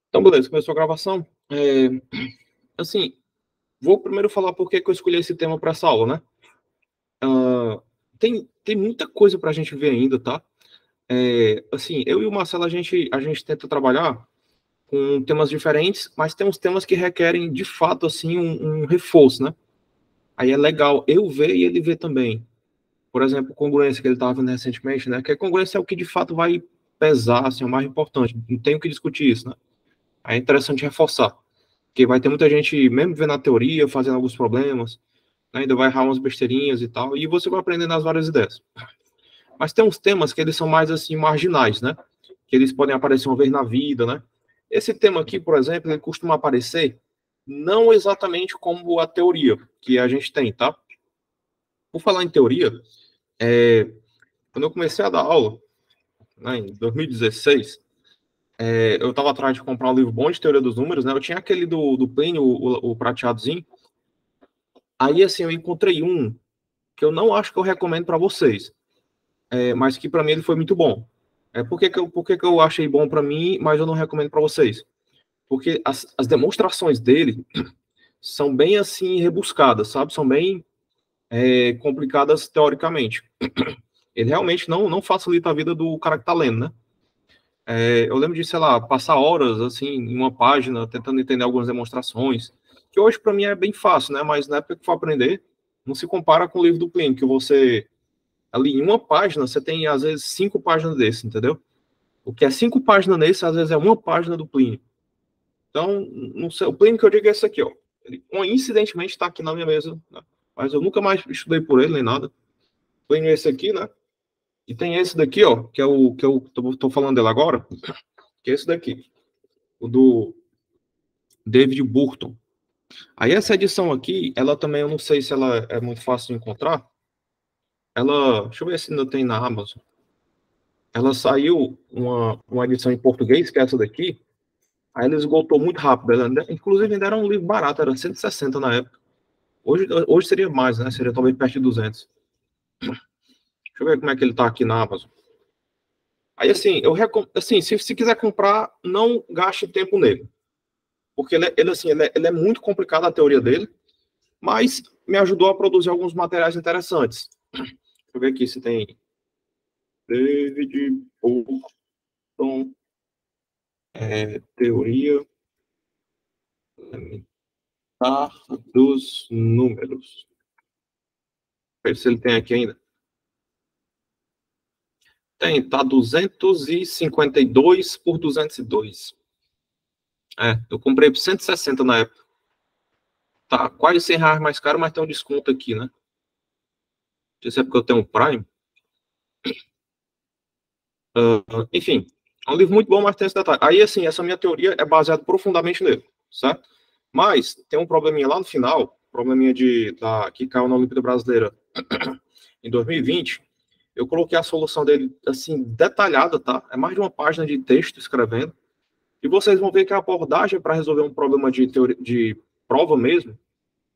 Então, beleza, começou a gravação. Assim, vou primeiro falar por que eu escolhi esse tema para essa aula, né? Tem muita coisa para a gente ver ainda, tá? Assim, eu e o Marcelo, a gente tenta trabalhar com temas diferentes, mas tem uns temas que requerem, de fato, assim, um reforço, né? Aí é legal eu ver e ele ver também. Por exemplo, congruência que ele estava vendo recentemente, né? Que a congruência é o que, de fato, vai pesar, assim, é o mais importante. Não tem o que discutir isso, né? Aí é interessante reforçar. Porque vai ter muita gente, mesmo vendo a teoria, fazendo alguns problemas, né, ainda vai errar umas besteirinhas e tal, e você vai aprendendo as várias ideias. Mas tem uns temas que eles são mais, assim, marginais, né? Que eles podem aparecer uma vez na vida, né? Esse tema aqui, por exemplo, ele costuma aparecer não exatamente como a teoria que a gente tem, tá? Por falar em teoria, quando eu comecei a dar aula, né, em 2016, eu estava atrás de comprar um livro bom de teoria dos números, né? Eu tinha aquele do Plínio, o prateadozinho. Aí, assim, eu encontrei um que eu não acho que eu recomendo para vocês, mas que para mim ele foi muito bom. Por que que eu achei bom para mim, mas eu não recomendo para vocês? Porque as demonstrações dele são bem, assim, rebuscadas, sabe? São bem complicadas teoricamente. Ele realmente não facilita a vida do cara que tá lendo, né? Eu lembro de, sei lá, passar horas, assim, em uma página, tentando entender algumas demonstrações, que hoje para mim é bem fácil, né? Mas na época que for aprender, não se compara com o livro do Plínio, que você, ali em uma página, você tem, às vezes, 5 páginas desse, entendeu? O que é 5 páginas nesse, às vezes, é uma página do Plínio. Então, não sei, o Plínio que eu digo é esse aqui, ó. Ele, coincidentemente, está aqui na minha mesa, né? Mas eu nunca mais estudei por ele, nem nada. Plínio é esse aqui, né? E tem esse daqui, ó, que é o que eu tô falando dele agora, que é esse daqui, o do David Burton. Aí essa edição aqui, ela também, eu não sei se ela é muito fácil de encontrar. Deixa eu ver se ainda tem na Amazon. Ela saiu uma edição em português, que é essa daqui. Aí ela esgotou muito rápido. Inclusive, ainda era um livro barato, era 160 na época. Hoje seria mais, né? Seria talvez perto de 200. Deixa eu ver como é que ele tá aqui na Amazon. Aí, assim, assim, se quiser comprar, não gaste tempo nele. Porque ele é muito complicado a teoria dele, mas me ajudou a produzir alguns materiais interessantes. Deixa eu ver aqui se tem David Bolton, teoria dos números. Ver se ele tem aqui ainda. Tem, tá 252 por 202. Eu comprei por 160 na época. Tá quase R$ 100 mais caro, mas tem um desconto aqui, né? Não sei se é porque eu tenho um Prime. Enfim, é um livro muito bom, mas tem esse detalhe. Aí, assim, essa minha teoria é baseada profundamente nele, certo? Mas tem um probleminha lá no final, probleminha que caiu na Olimpíada Brasileira em 2020. Eu coloquei a solução dele, assim, detalhada, tá? É mais de uma página de texto escrevendo. E vocês vão ver que a abordagem para resolver um problema de prova mesmo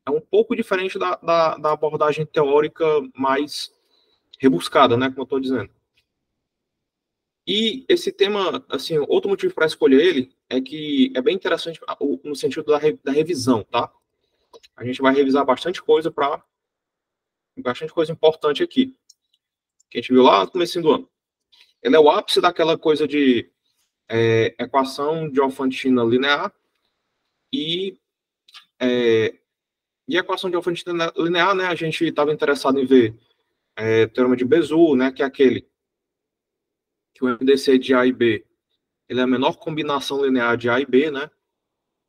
é um pouco diferente da abordagem teórica mais rebuscada, né? Como eu estou dizendo. E esse tema, assim, outro motivo para escolher ele é que é bem interessante no sentido da revisão, tá? A gente vai revisar bastante coisa importante aqui, que a gente viu lá no começo do ano. Ele é o ápice daquela coisa de equação Diofantina linear e, equação Diofantina linear, né? A gente estava interessado em ver teorema de Bézout, né? Que é aquele que o MDC de A e B ele é a menor combinação linear de A e B, né?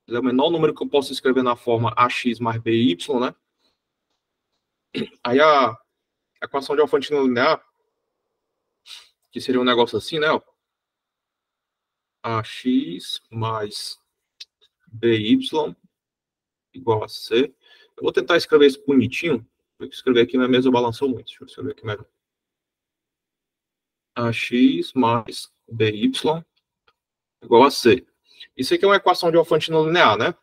Ele é o menor número que eu posso escrever na forma AX mais BY, né? Aí a equação de Alfantina linear, que seria um negócio assim, né? AX mais BY igual a C. Eu vou tentar escrever isso bonitinho. Vou escrever aqui, minha mesa balançou muito. Deixa eu escrever aqui melhor. AX mais BY igual a C. Isso aqui é uma equação de Alfantina linear, né?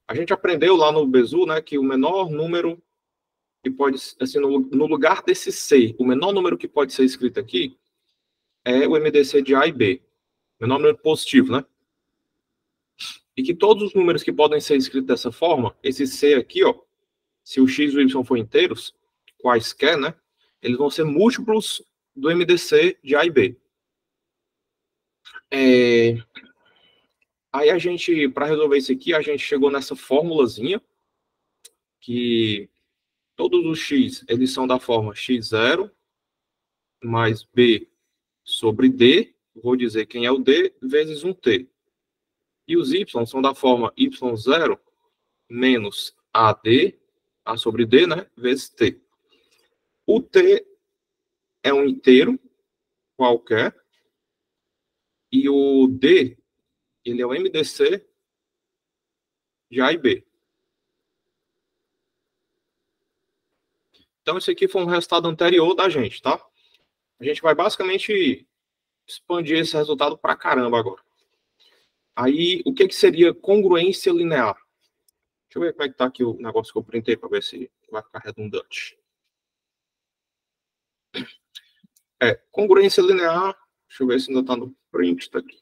A gente aprendeu lá no Bézout, né, que o menor número que pode, assim, no lugar desse C, o menor número que pode ser escrito aqui é o MDC de A e B. menor número positivo, né? E que todos os números que podem ser escritos dessa forma, esse C aqui, ó, se o x e o y for inteiros, quaisquer, né? Eles vão ser múltiplos do MDC de A e B. Aí a gente, para resolver isso aqui, a gente chegou nessa formulazinha, que todos os x, eles são da forma x0 mais b sobre d, vou dizer quem é o d, vezes 1t. E os y são da forma y0 menos ad, a sobre d, né, vezes t. O t é um inteiro qualquer, e o d, ele é o MDC de A e B. Então, esse aqui foi um resultado anterior da gente, tá? A gente vai basicamente expandir esse resultado pra caramba agora. Aí, o que seria congruência linear? Deixa eu ver como é que tá aqui o negócio que eu printei para ver se vai ficar redundante. Congruência linear, deixa eu ver se ainda tá no print, tá aqui.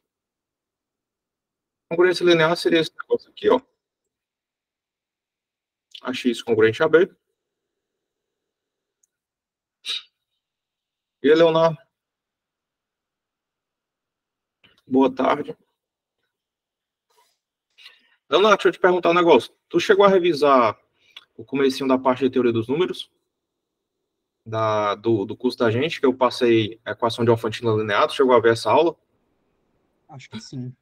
Congruência linear seria esse negócio aqui, ó. A x congruente a b. E Leonardo? Boa tarde. Leonardo, deixa eu te perguntar um negócio. Tu chegou a revisar o comecinho da parte de teoria dos números? Do curso da gente, que eu passei a equação de Alfantino linear. Tu chegou a ver essa aula? Acho que sim.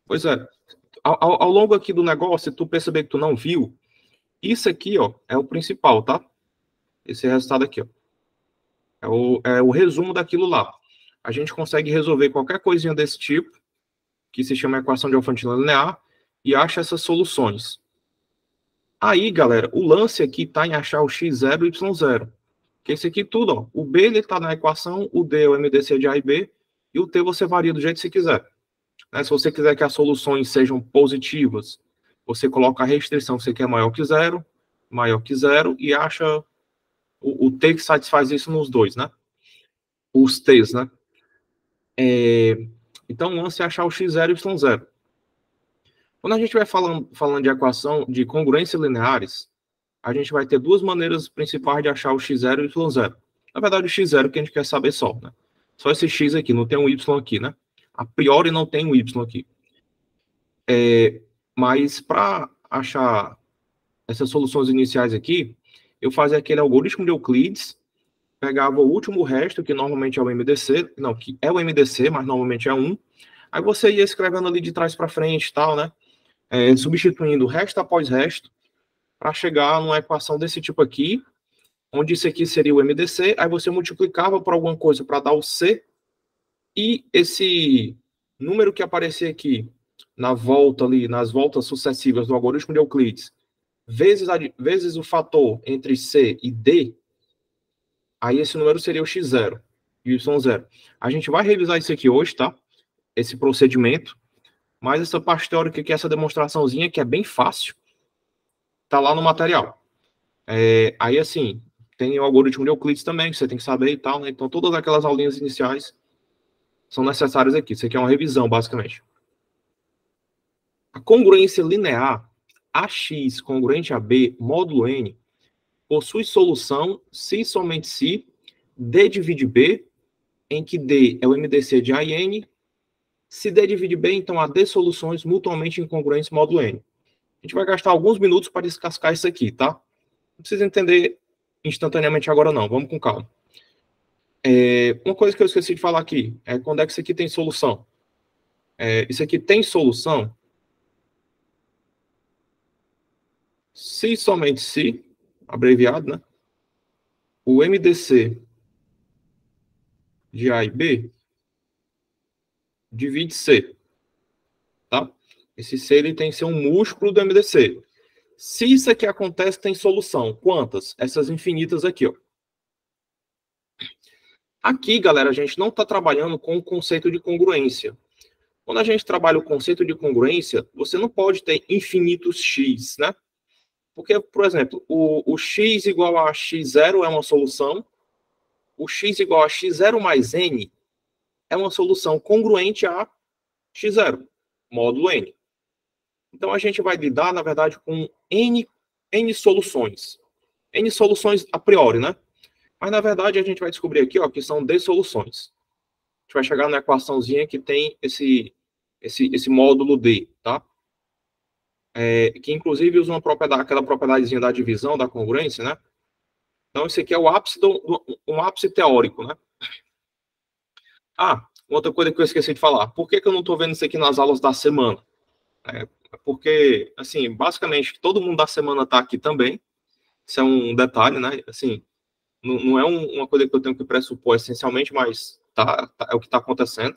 Pois é. Ao longo aqui do negócio, se tu perceber que tu não viu, isso aqui, ó, é o principal, tá? Esse resultado aqui, ó. É o resumo daquilo lá. A gente consegue resolver qualquer coisinha desse tipo, que se chama equação de Alfantino linear, e acha essas soluções. Aí, galera, o lance aqui tá em achar o x0 e o y0. Que esse aqui tudo, ó. O B, ele tá na equação, o D é o MDC de A e B, e o T você varia do jeito que você quiser. Né? Se você quiser que as soluções sejam positivas, você coloca a restrição que você quer maior que zero, e acha o T que satisfaz isso nos dois, né? Os T's, né? Então, o lance é achar o x0 e o y0. Quando a gente vai falando de equação de congruências lineares, a gente vai ter duas maneiras principais de achar o x0 e o y0. Na verdade, o x0 que a gente quer saber só, né? Só esse x aqui, não tem um y aqui, né? A priori não tem um y aqui. Mas para achar essas soluções iniciais aqui, eu fazia aquele algoritmo de Euclides, pegava o último resto, que normalmente é o MDC, não, que é o MDC, mas normalmente é 1. Aí você ia escrevendo ali de trás para frente e tal, né? Substituindo resto após resto, para chegar numa equação desse tipo aqui, onde isso aqui seria o MDC, aí você multiplicava por alguma coisa para dar o C, e esse número que aparecer aqui na volta ali, nas voltas sucessivas do algoritmo de Euclides, vezes o fator entre C e D, aí esse número seria o x0 e o y0. A gente vai revisar isso aqui hoje, tá? Esse procedimento, mas essa parte teórica aqui, essa demonstraçãozinha, que é bem fácil, tá lá no material. Aí, assim, tem o algoritmo de Euclides também, que você tem que saber e tal, né? Então, todas aquelas aulinhas iniciais são necessárias aqui. Isso aqui é uma revisão, basicamente. A congruência linear AX congruente a B módulo N possui solução se e somente se D divide B, em que D é o MDC de A e N. Se D divide B, então há D soluções mutuamente incongruentes módulo N. A gente vai gastar alguns minutos para descascar isso aqui, tá? Não precisa entender instantaneamente agora não, vamos com calma. Uma coisa que eu esqueci de falar aqui, é quando é que isso aqui tem solução. Isso aqui tem solução se somente se, abreviado, né? O MDC de A e B divide C, tá? Esse C ele tem que ser um múltiplo do MDC. Se isso aqui acontece, tem solução. Quantas? Essas infinitas aqui, ó. Aqui, galera, a gente não está trabalhando com o conceito de congruência. Quando a gente trabalha o conceito de congruência, você não pode ter infinitos x, né? Porque, por exemplo, o x igual a x0 é uma solução, o x igual a x0 mais n é uma solução congruente a x0, módulo n. Então, a gente vai lidar, na verdade, com n soluções. N soluções a priori, né? Mas, na verdade, a gente vai descobrir aqui, ó, que são d soluções. A gente vai chegar na equaçãozinha que tem esse módulo d, tá? Que, inclusive, usa aquela propriedadezinha da divisão, da congruência, né? Então, esse aqui é o ápice um ápice teórico, né? Outra coisa que eu esqueci de falar. Por que eu não estou vendo isso aqui nas aulas da semana? Porque, assim, basicamente, todo mundo da semana está aqui também. Isso é um detalhe, né? Assim, não é uma coisa que eu tenho que pressupor essencialmente, mas é o que está acontecendo.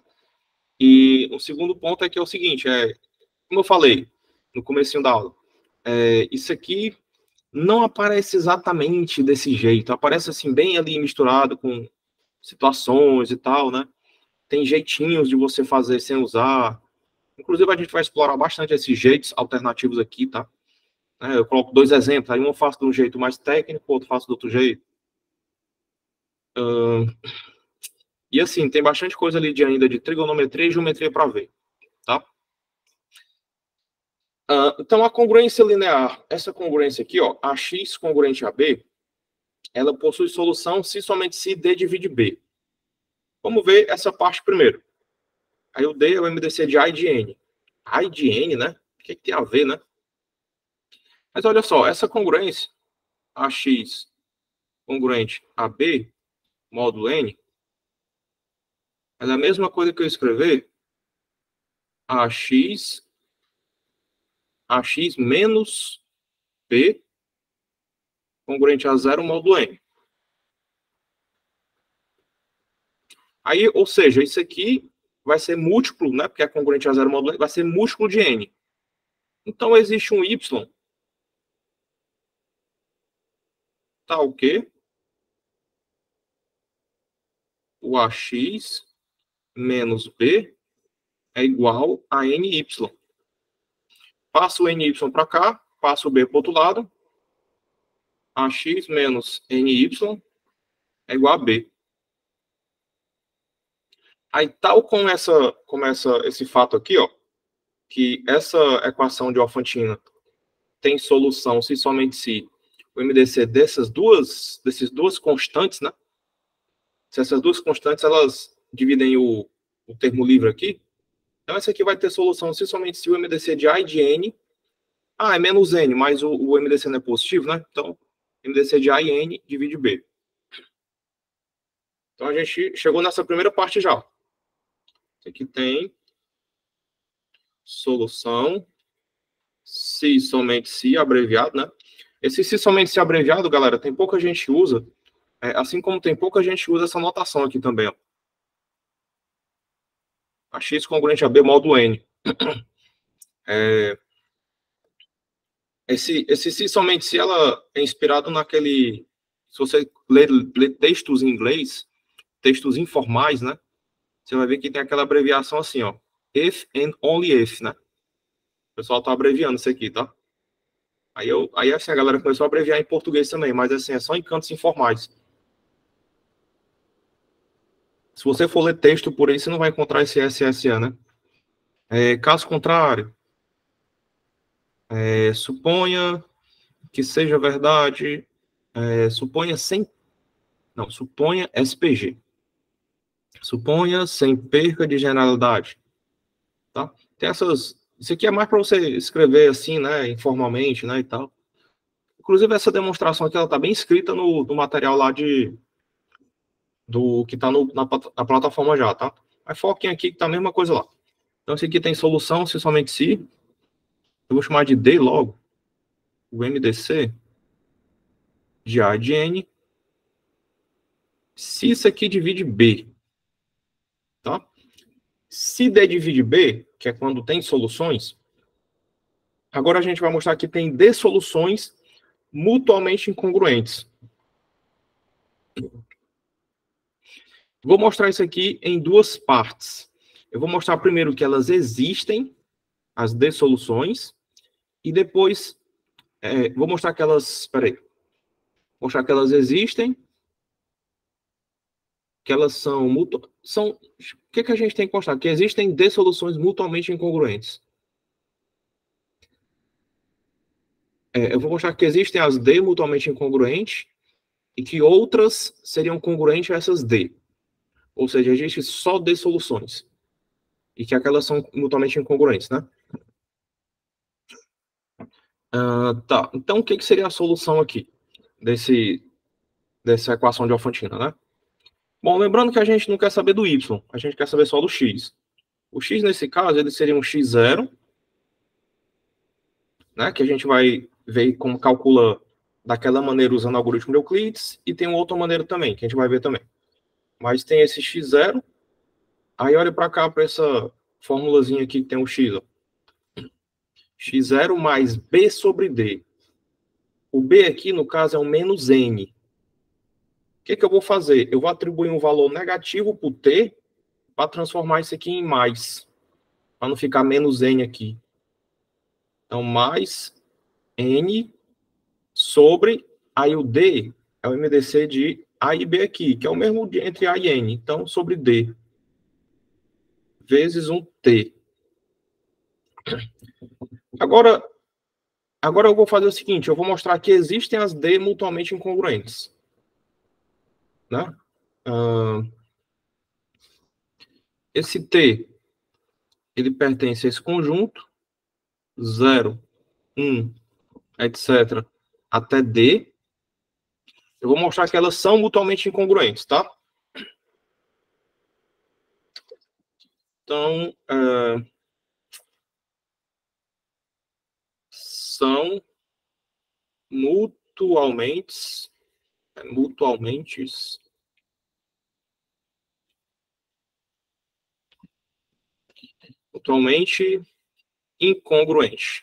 E o segundo ponto é que é o seguinte, como eu falei no comecinho da aula, isso aqui não aparece exatamente desse jeito. Aparece, assim, bem ali misturado com situações e tal, né? Tem jeitinhos de você fazer sem usar. Inclusive, a gente vai explorar bastante esses jeitos alternativos aqui, tá? Eu coloco 2 exemplos. Aí um eu faço de um jeito mais técnico, outro faço de outro jeito. E assim, tem bastante coisa ali ainda de trigonometria e geometria para ver, tá? Então, a congruência linear, essa congruência aqui, ó, AX congruente a B, ela possui solução se somente se D divide B. Vamos ver essa parte primeiro. Aí o D é o MDC de A e de N. A e de N, né? O que tem a ver, né? Mas olha só, essa congruência, AX congruente a B, módulo N, é a mesma coisa que eu escrever AX menos B congruente a 0 módulo N. Aí, ou seja, isso aqui vai ser múltiplo, né? Porque é congruente a 0 módulo N, vai ser múltiplo de N. Então, existe um Y tal que o AX menos B é igual a NY. Passo o NY para cá, passo o B para o outro lado. AX menos NY é igual a B. Aí, tal com esse fato aqui, ó, que essa equação de Alfantina tem solução se somente se o MDC desses duas constantes, né? Se essas duas constantes, elas dividem o termo livre aqui, então essa aqui vai ter solução se somente se o MDC de A e de N, é menos N, mas o MDC não é positivo, né? Então, MDC de A e N divide B. Então, a gente chegou nessa primeira parte já. Isso aqui tem solução se somente se abreviado, né? Esse se somente se abreviado, galera, tem pouca gente usa, assim como tem pouca gente usa essa notação aqui também, ó. A X congruente a B módulo N. Esse se somente se ela é inspirado naquele... Se você ler textos em inglês, textos informais, né? Você vai ver que tem aquela abreviação assim, ó. If and only if, né? O pessoal tá abreviando isso aqui, tá? Aí assim, a galera começou a abreviar em português também, mas assim, é só em cantos informais. Se você for ler texto por aí, você não vai encontrar esse SSA, né? Caso contrário, suponha que seja verdade, suponha SPG. Suponha sem perca de generalidade, tá? Tem isso aqui é mais para você escrever assim, né, informalmente, né, e tal. Inclusive, essa demonstração aqui, ela tá bem escrita no material lá do que tá na plataforma já, tá? Mas foquem aqui que tá a mesma coisa lá. Então, esse aqui tem solução, se somente se. Eu vou chamar de D logo. O MDC de A de N. Se isso aqui divide B, tá? Se D divide B, que é quando tem soluções, agora a gente vai mostrar que tem D soluções mutuamente incongruentes. Vou mostrar isso aqui em duas partes. Eu vou mostrar primeiro que elas existem, as D soluções, e depois vou mostrar que elas... Mostrar que elas existem que elas são o que a gente tem que constar? Que existem D soluções mutuamente incongruentes. Eu vou mostrar que existem as D mutuamente incongruentes e que outras seriam congruentes a essas D. Ou seja, existe só D soluções. E que aquelas são mutuamente incongruentes, né? Tá. Então, o que seria a solução aqui dessa equação de Alfantina, né? Bom, lembrando que a gente não quer saber do Y, a gente quer saber só do X. O X, nesse caso, ele seria um X0, né? Que a gente vai ver como calcula daquela maneira usando o algoritmo de Euclides, e tem uma outra maneira também, que a gente vai ver também. Mas tem esse X0, aí olha para cá, para essa formulazinha aqui que tem o X, ó. X0 mais B sobre D. O B aqui, no caso, é um menos N. O que eu vou fazer? Eu vou atribuir um valor negativo para o T para transformar isso aqui em mais, para não ficar menos N aqui. Então, mais N sobre, aí o D é o MDC de A e B aqui, que é o mesmo entre A e N. Então, sobre D, vezes um T. Agora eu vou fazer o seguinte, eu vou mostrar que existem as D mutuamente incongruentes. Né? Esse T, ele pertence a esse conjunto, 0, 1, etc., até D. Eu vou mostrar que elas são mutuamente incongruentes, tá? Então, são mutualmente incongruentes.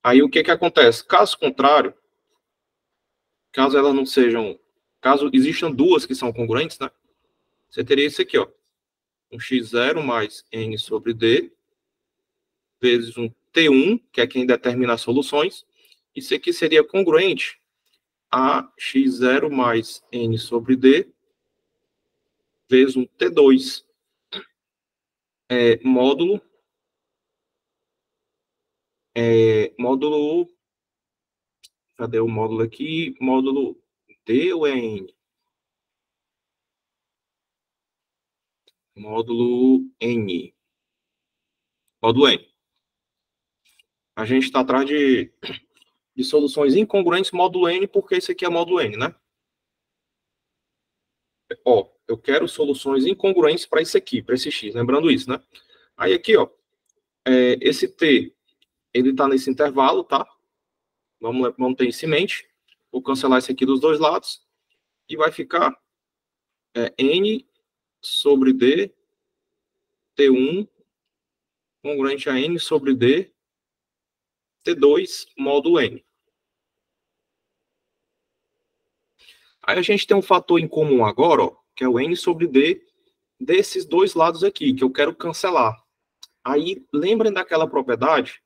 Aí o que acontece? Caso contrário, caso elas não sejam, caso existam duas que são congruentes, né? Você teria isso aqui, ó. Um x0 mais n sobre d, vezes um T1, que é quem determina as soluções. Isso aqui seria congruente a x0 mais n sobre d, vezes um T2, módulo, cadê o módulo aqui? Módulo D ou é N? Módulo N. Módulo N. A gente está atrás de soluções incongruentes módulo N, porque esse aqui é módulo N, né? Ó, eu quero soluções incongruentes para esse aqui, para esse X, lembrando isso, né? Aí aqui, ó, esse T, ele está nesse intervalo, tá? Vamos ter isso em mente. Vou cancelar esse aqui dos dois lados. E vai ficar N sobre D, T1, congruente a N sobre D, T2, módulo N. Aí a gente tem um fator em comum agora, ó, que é o N sobre D desses dois lados aqui, que eu quero cancelar. Aí, lembrem daquela propriedade?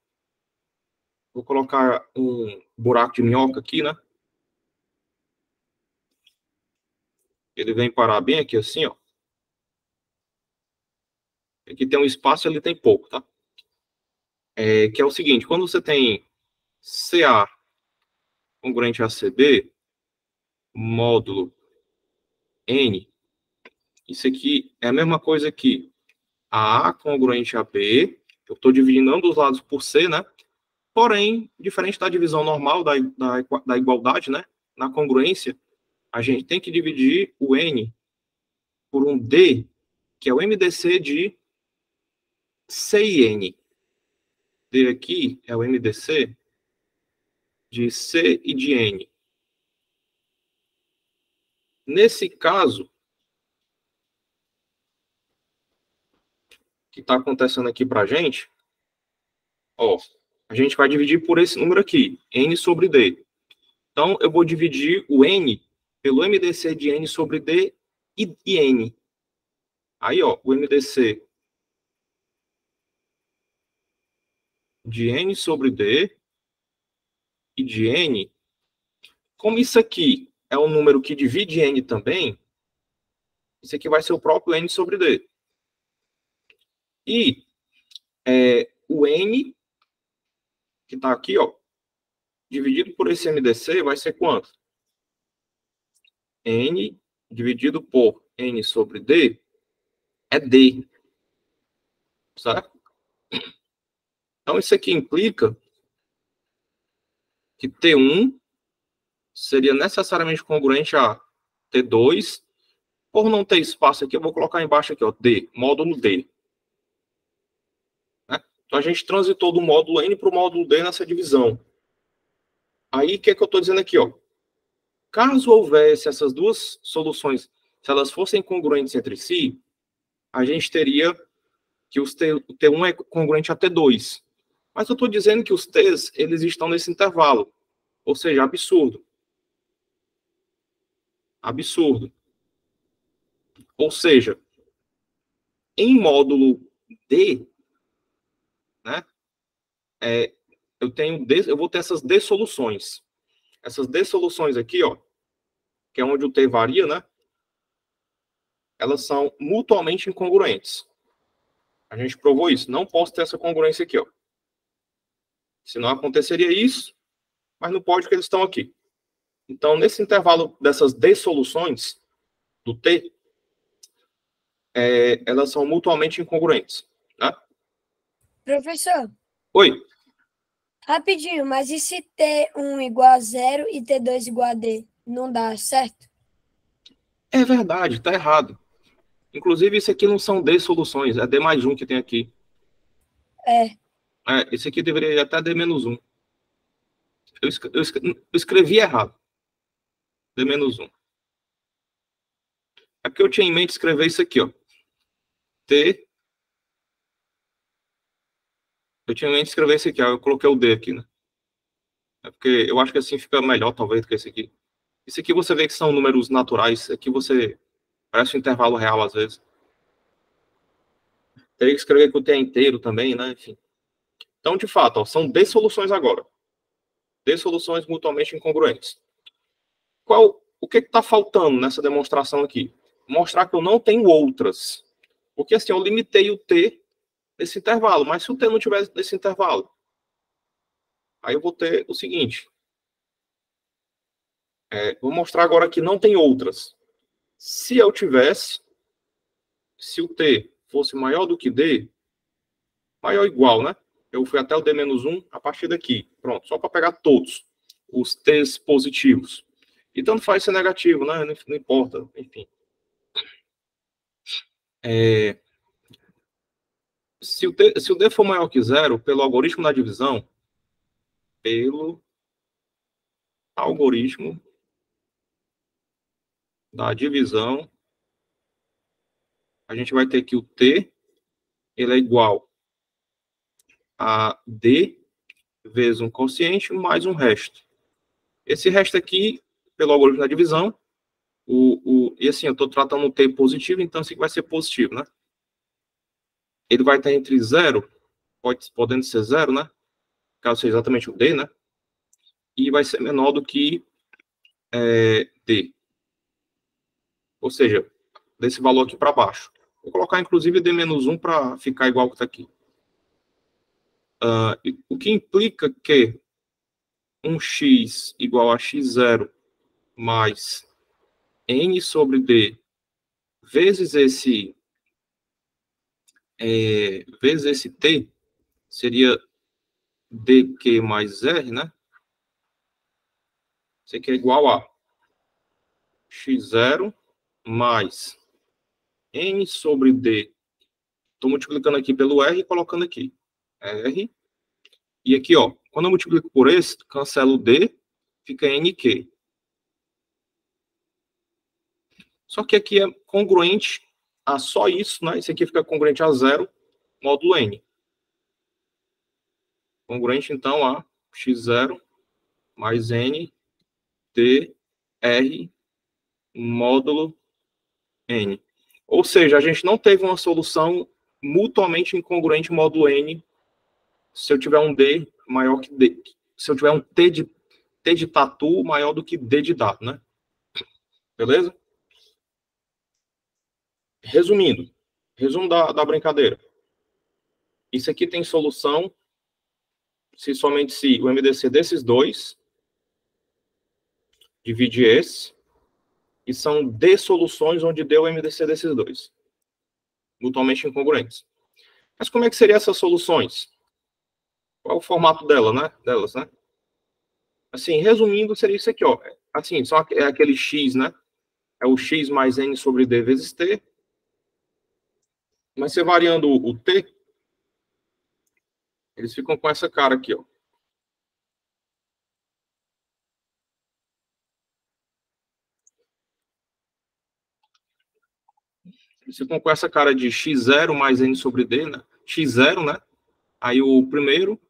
Vou colocar um buraco de minhoca aqui, né? Ele vem parar bem aqui assim, ó. Aqui tem um espaço, ali tem pouco, tá? Que é o seguinte, quando você tem CA congruente a CB, módulo N, isso aqui é a mesma coisa que A congruente a B, eu estou dividindo ambos os lados por C, né? Porém, diferente da divisão normal da igualdade, né? Na congruência, a gente tem que dividir o N por um D, que é o MDC de C e N. D aqui é o MDC de C e de N. Nesse caso, que está acontecendo aqui para a gente, ó, a gente vai dividir por esse número aqui, N sobre D. Então, eu vou dividir o N pelo MDC de N sobre D e N. Aí, ó, o MDC de N sobre D e de n, como isso aqui é um número que divide n também, isso aqui vai ser o próprio n sobre d. E o n, que está aqui, ó, dividido por esse MDC, vai ser quanto? N dividido por n sobre d é d. Certo? Então, isso aqui implica que T1 seria necessariamente congruente a T2. Por não ter espaço aqui, eu vou colocar embaixo aqui, ó, D, módulo D. Né? Então, a gente transitou do módulo N para o módulo D nessa divisão. Aí, o que é que eu estou dizendo aqui? Ó? Caso houvesse essas duas soluções, se elas fossem congruentes entre si, a gente teria que o T1 é congruente a T2. Mas eu estou dizendo que os T's, eles estão nesse intervalo. Ou seja, absurdo. Absurdo. Ou seja, em módulo D, né, eu vou ter essas D soluções. Essas D soluções aqui, ó, que é onde o T varia, né, elas são mutuamente incongruentes. A gente provou isso. Não posso ter essa congruência aqui, ó. Senão aconteceria isso, mas não pode porque eles estão aqui. Então, nesse intervalo dessas D soluções do T, elas são mutuamente incongruentes. Né? Professor, Oi. rapidinho, mas e se T1 igual a 0 e T2 igual a D? Não dá, certo? É verdade, tá errado. Inclusive, isso aqui não são D soluções, é D mais 1 que tem aqui. Esse aqui deveria ir até D menos 1. Eu escrevi errado. D menos 1. É porque eu tinha em mente escrever isso aqui, ó. T. Eu tinha em mente escrever esse aqui, ó. Eu coloquei o D aqui, né? É porque eu acho que assim fica melhor, talvez, do que esse aqui. Esse aqui você vê que são números naturais. Aqui você parece um intervalo real, às vezes. Teria que escrever que o T é inteiro também, né? Enfim. Então, de fato, ó, são D soluções agora. D soluções mutuamente incongruentes. O que está faltando nessa demonstração aqui? Mostrar que eu não tenho outras. Porque assim, eu limitei o T nesse intervalo. Mas se o T não tiver nesse intervalo, aí eu vou ter o seguinte. Vou mostrar agora que não tem outras. Se eu tivesse, se o T fosse maior do que D, maior ou igual, né? Eu fui até o D menos 1 a partir daqui. Pronto, só para pegar todos os T's positivos. E tanto faz ser negativo, né? Não importa, enfim. Se o D for maior que 0, pelo algoritmo da divisão, a gente vai ter que o T ele é igual a D vezes um quociente mais um resto. Esse resto aqui, pelo algoritmo da divisão, e assim, eu estou tratando o T positivo, então isso aqui vai ser positivo, né? Ele vai estar entre 0, podendo ser 0, né? Caso seja exatamente o D, né? E vai ser menor do que D. Ou seja, desse valor aqui para baixo. Vou colocar, inclusive, D menos 1 para ficar igual que está aqui. O que implica que um x igual a x0 mais n sobre d vezes esse t seria dq mais r, né? Isso aqui é igual a x0 mais n sobre d. Estou multiplicando aqui pelo r e colocando aqui. R. E aqui, ó, quando eu multiplico por esse, cancelo o d, fica nq. Só que aqui é congruente a só isso, né? Isso aqui fica congruente a 0, módulo n. Congruente, então, a x0 mais n dr módulo n. Ou seja, a gente não teve uma solução mutuamente incongruente módulo n se eu tiver um d maior que d. Se eu tiver um t T de tatu maior do que D de dado, né? Beleza? Resumindo, resumo da brincadeira. Isso aqui tem solução se somente se o MDC desses dois divide esse, e são D soluções onde D é o MDC desses dois, mutuamente incongruentes. Mas como é que seriam essas soluções? Qual é o formato delas, né? Assim, resumindo, seria isso aqui, ó. Assim, só é aquele X, né? É o X mais N sobre D vezes T. Mas você variando o T, eles ficam com essa cara aqui, ó. Eles ficam com essa cara de x0 mais n sobre d, né? x0, né? Aí o primeiro,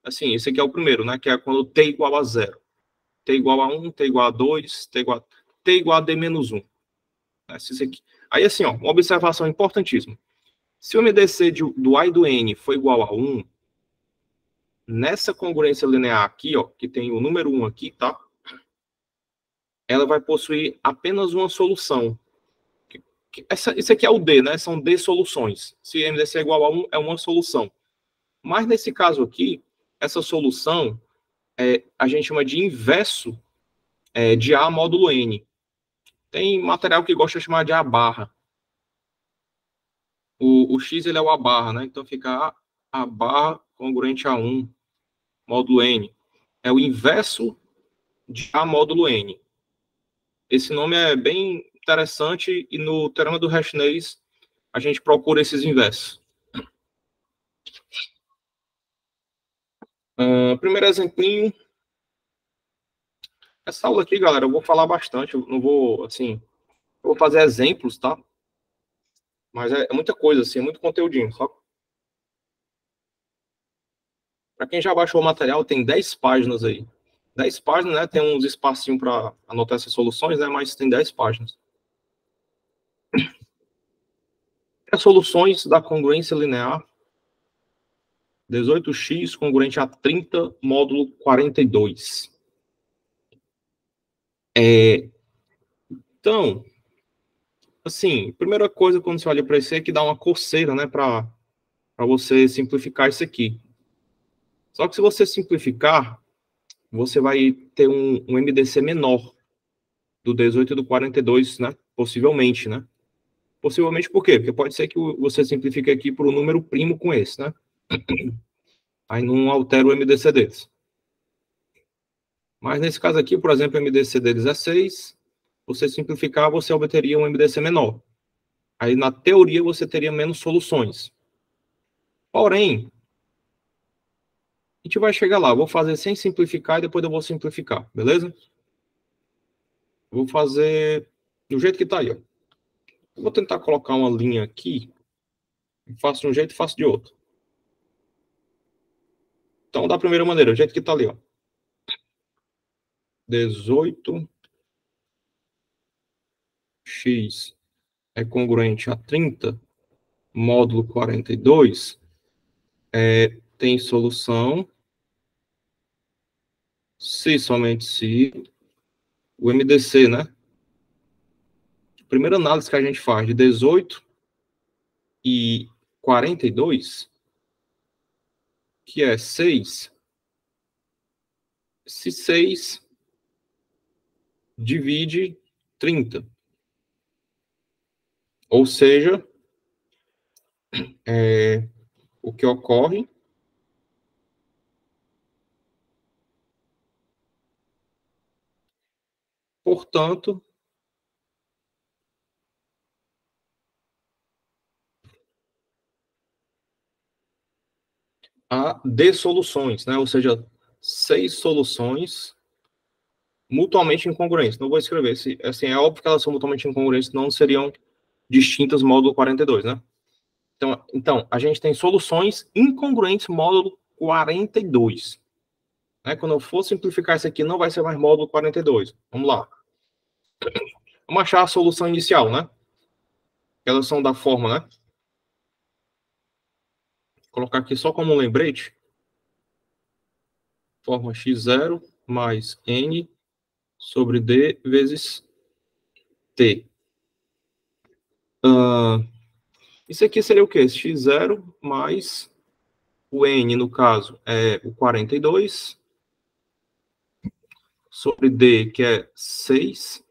assim, esse aqui é o primeiro, né? Que é quando t igual a 0. T igual a 1, t igual a 2, t igual a d menos 1. Esse aqui. Aí, assim, ó, uma observação importantíssima. Se o MDC do A e do N for igual a 1, nessa congruência linear aqui, ó, que tem o número 1 aqui, tá? Ela vai possuir apenas uma solução. Isso aqui é o D, né? São D soluções. Se MDC é igual a 1, é uma solução. Mas nesse caso aqui, essa solução a gente chama de inverso de A módulo N. Tem material que gosta de chamar de A barra. O X ele é o A barra, né? Então fica A barra congruente a 1 módulo N. É o inverso de A módulo N. Esse nome é bem interessante e no Teorema do Rashnez a gente procura esses inversos. Primeiro exemplinho. Essa aula aqui, galera, eu vou falar bastante. Eu não vou, assim, eu vou fazer exemplos, tá? Mas é muita coisa, assim, é muito conteúdinho, só. Para quem já baixou o material, tem 10 páginas aí. 10 páginas, né? Tem uns espacinhos para anotar essas soluções, né? Mas tem 10 páginas. As soluções da congruência linear. 18x congruente a 30, módulo 42. Então, assim, primeira coisa quando você olha para isso é que dá uma coceira, né? Para você simplificar isso aqui. Só que se você simplificar, você vai ter um MDC menor do 18 e do 42, né? Possivelmente, né? Possivelmente por quê? Porque pode ser que você simplifique aqui por um número primo com esse, né? Aí não altera o MDC deles. Mas nesse caso aqui, por exemplo, o MDC deles é 6. Você simplificar, você obteria um MDC menor. Aí, na teoria, você teria menos soluções. Porém, a gente vai chegar lá. Eu vou fazer sem simplificar e depois eu vou simplificar, beleza? Vou fazer do jeito que tá aí, ó. Eu vou tentar colocar uma linha aqui. Faço de um jeito e faço de outro. Então, da primeira maneira, o jeito que tá ali, ó. 18x é congruente a 30, módulo 42, tem solução se somente se o MDC, né? Primeira análise que a gente faz de 18 e 42, que é 6, se 6 divide 30. Ou seja, o que ocorre portanto, há D soluções, né? Ou seja, 6 soluções mutuamente incongruentes. Não vou escrever. Assim, é óbvio que elas são mutuamente incongruentes, não seriam distintas módulo 42, né? Então, a gente tem soluções incongruentes módulo 42. Né? Quando eu for simplificar isso aqui, não vai ser mais módulo 42. Vamos lá. Vamos achar a solução inicial, né? Elas são da forma, né? Vou colocar aqui só como um lembrete. Forma x0 mais N sobre D vezes T. Isso aqui seria o quê? X0 mais o N, no caso, é o 42, sobre D, que é 6,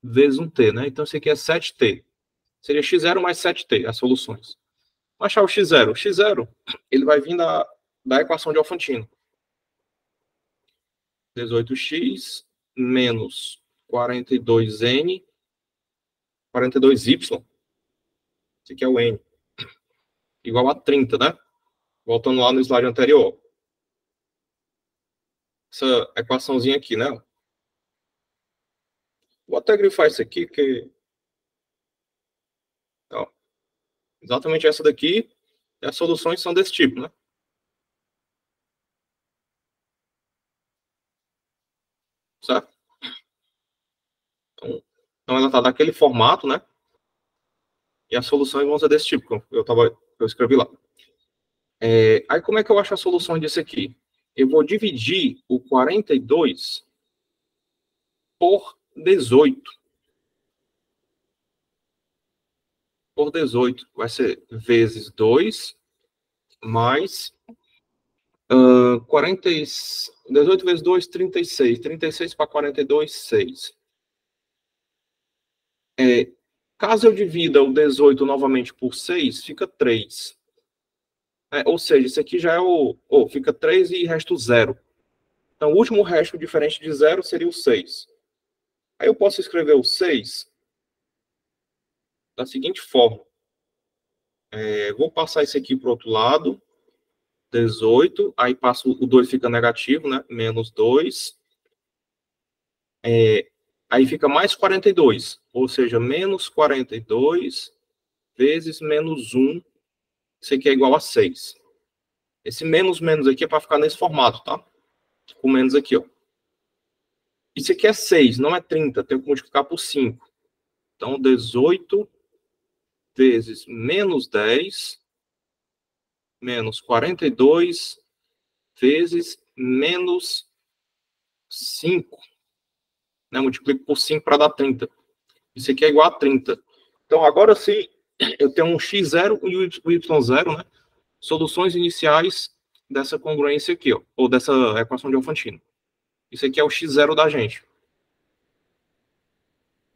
vezes 1T, né? Então, isso aqui é 7T. Seria X0 mais 7T, as soluções. Vamos achar o X0. O X0, ele vai vir da equação de Alfantino. 18x menos 42N, 42Y, esse aqui é o N, igual a 30, né? Voltando lá no slide anterior. Essa equaçãozinha aqui, né? Vou até grifar isso aqui, que... Ó, exatamente essa daqui, e as soluções são desse tipo, né? Certo? Então ela está daquele formato, né? E as soluções vão ser desse tipo, que eu escrevi lá. Aí como é que eu acho as soluções disso aqui? Eu vou dividir o 42 por 18. Por 18. Vai ser vezes 2 mais 18 vezes 2, 36. 36 para 42, 6. Caso eu divida o 18 novamente por 6, fica 3. Ou seja, isso aqui já é fica 3 e resto 0. Então, o último resto diferente de 0 seria o 6. Aí eu posso escrever o 6 da seguinte forma. Vou passar isso aqui para o outro lado. 18. Aí passo o 2 fica negativo, né? Menos 2. Aí fica mais 42. Ou seja, menos 42 vezes menos 1. Isso aqui é igual a 6. Esse menos aqui é para ficar nesse formato, tá? Com menos aqui, ó. Isso aqui é 6, não é 30. Tenho que multiplicar por 5. Então, 18 vezes menos 10 menos 42 vezes menos 5. Né? Multiplico por 5 para dar 30. Isso aqui é igual a 30. Então, agora sim, eu tenho um x0 e o y0, né? Soluções iniciais dessa congruência aqui, ó, ou dessa equação de Alfantino. Isso aqui é o x0 da gente.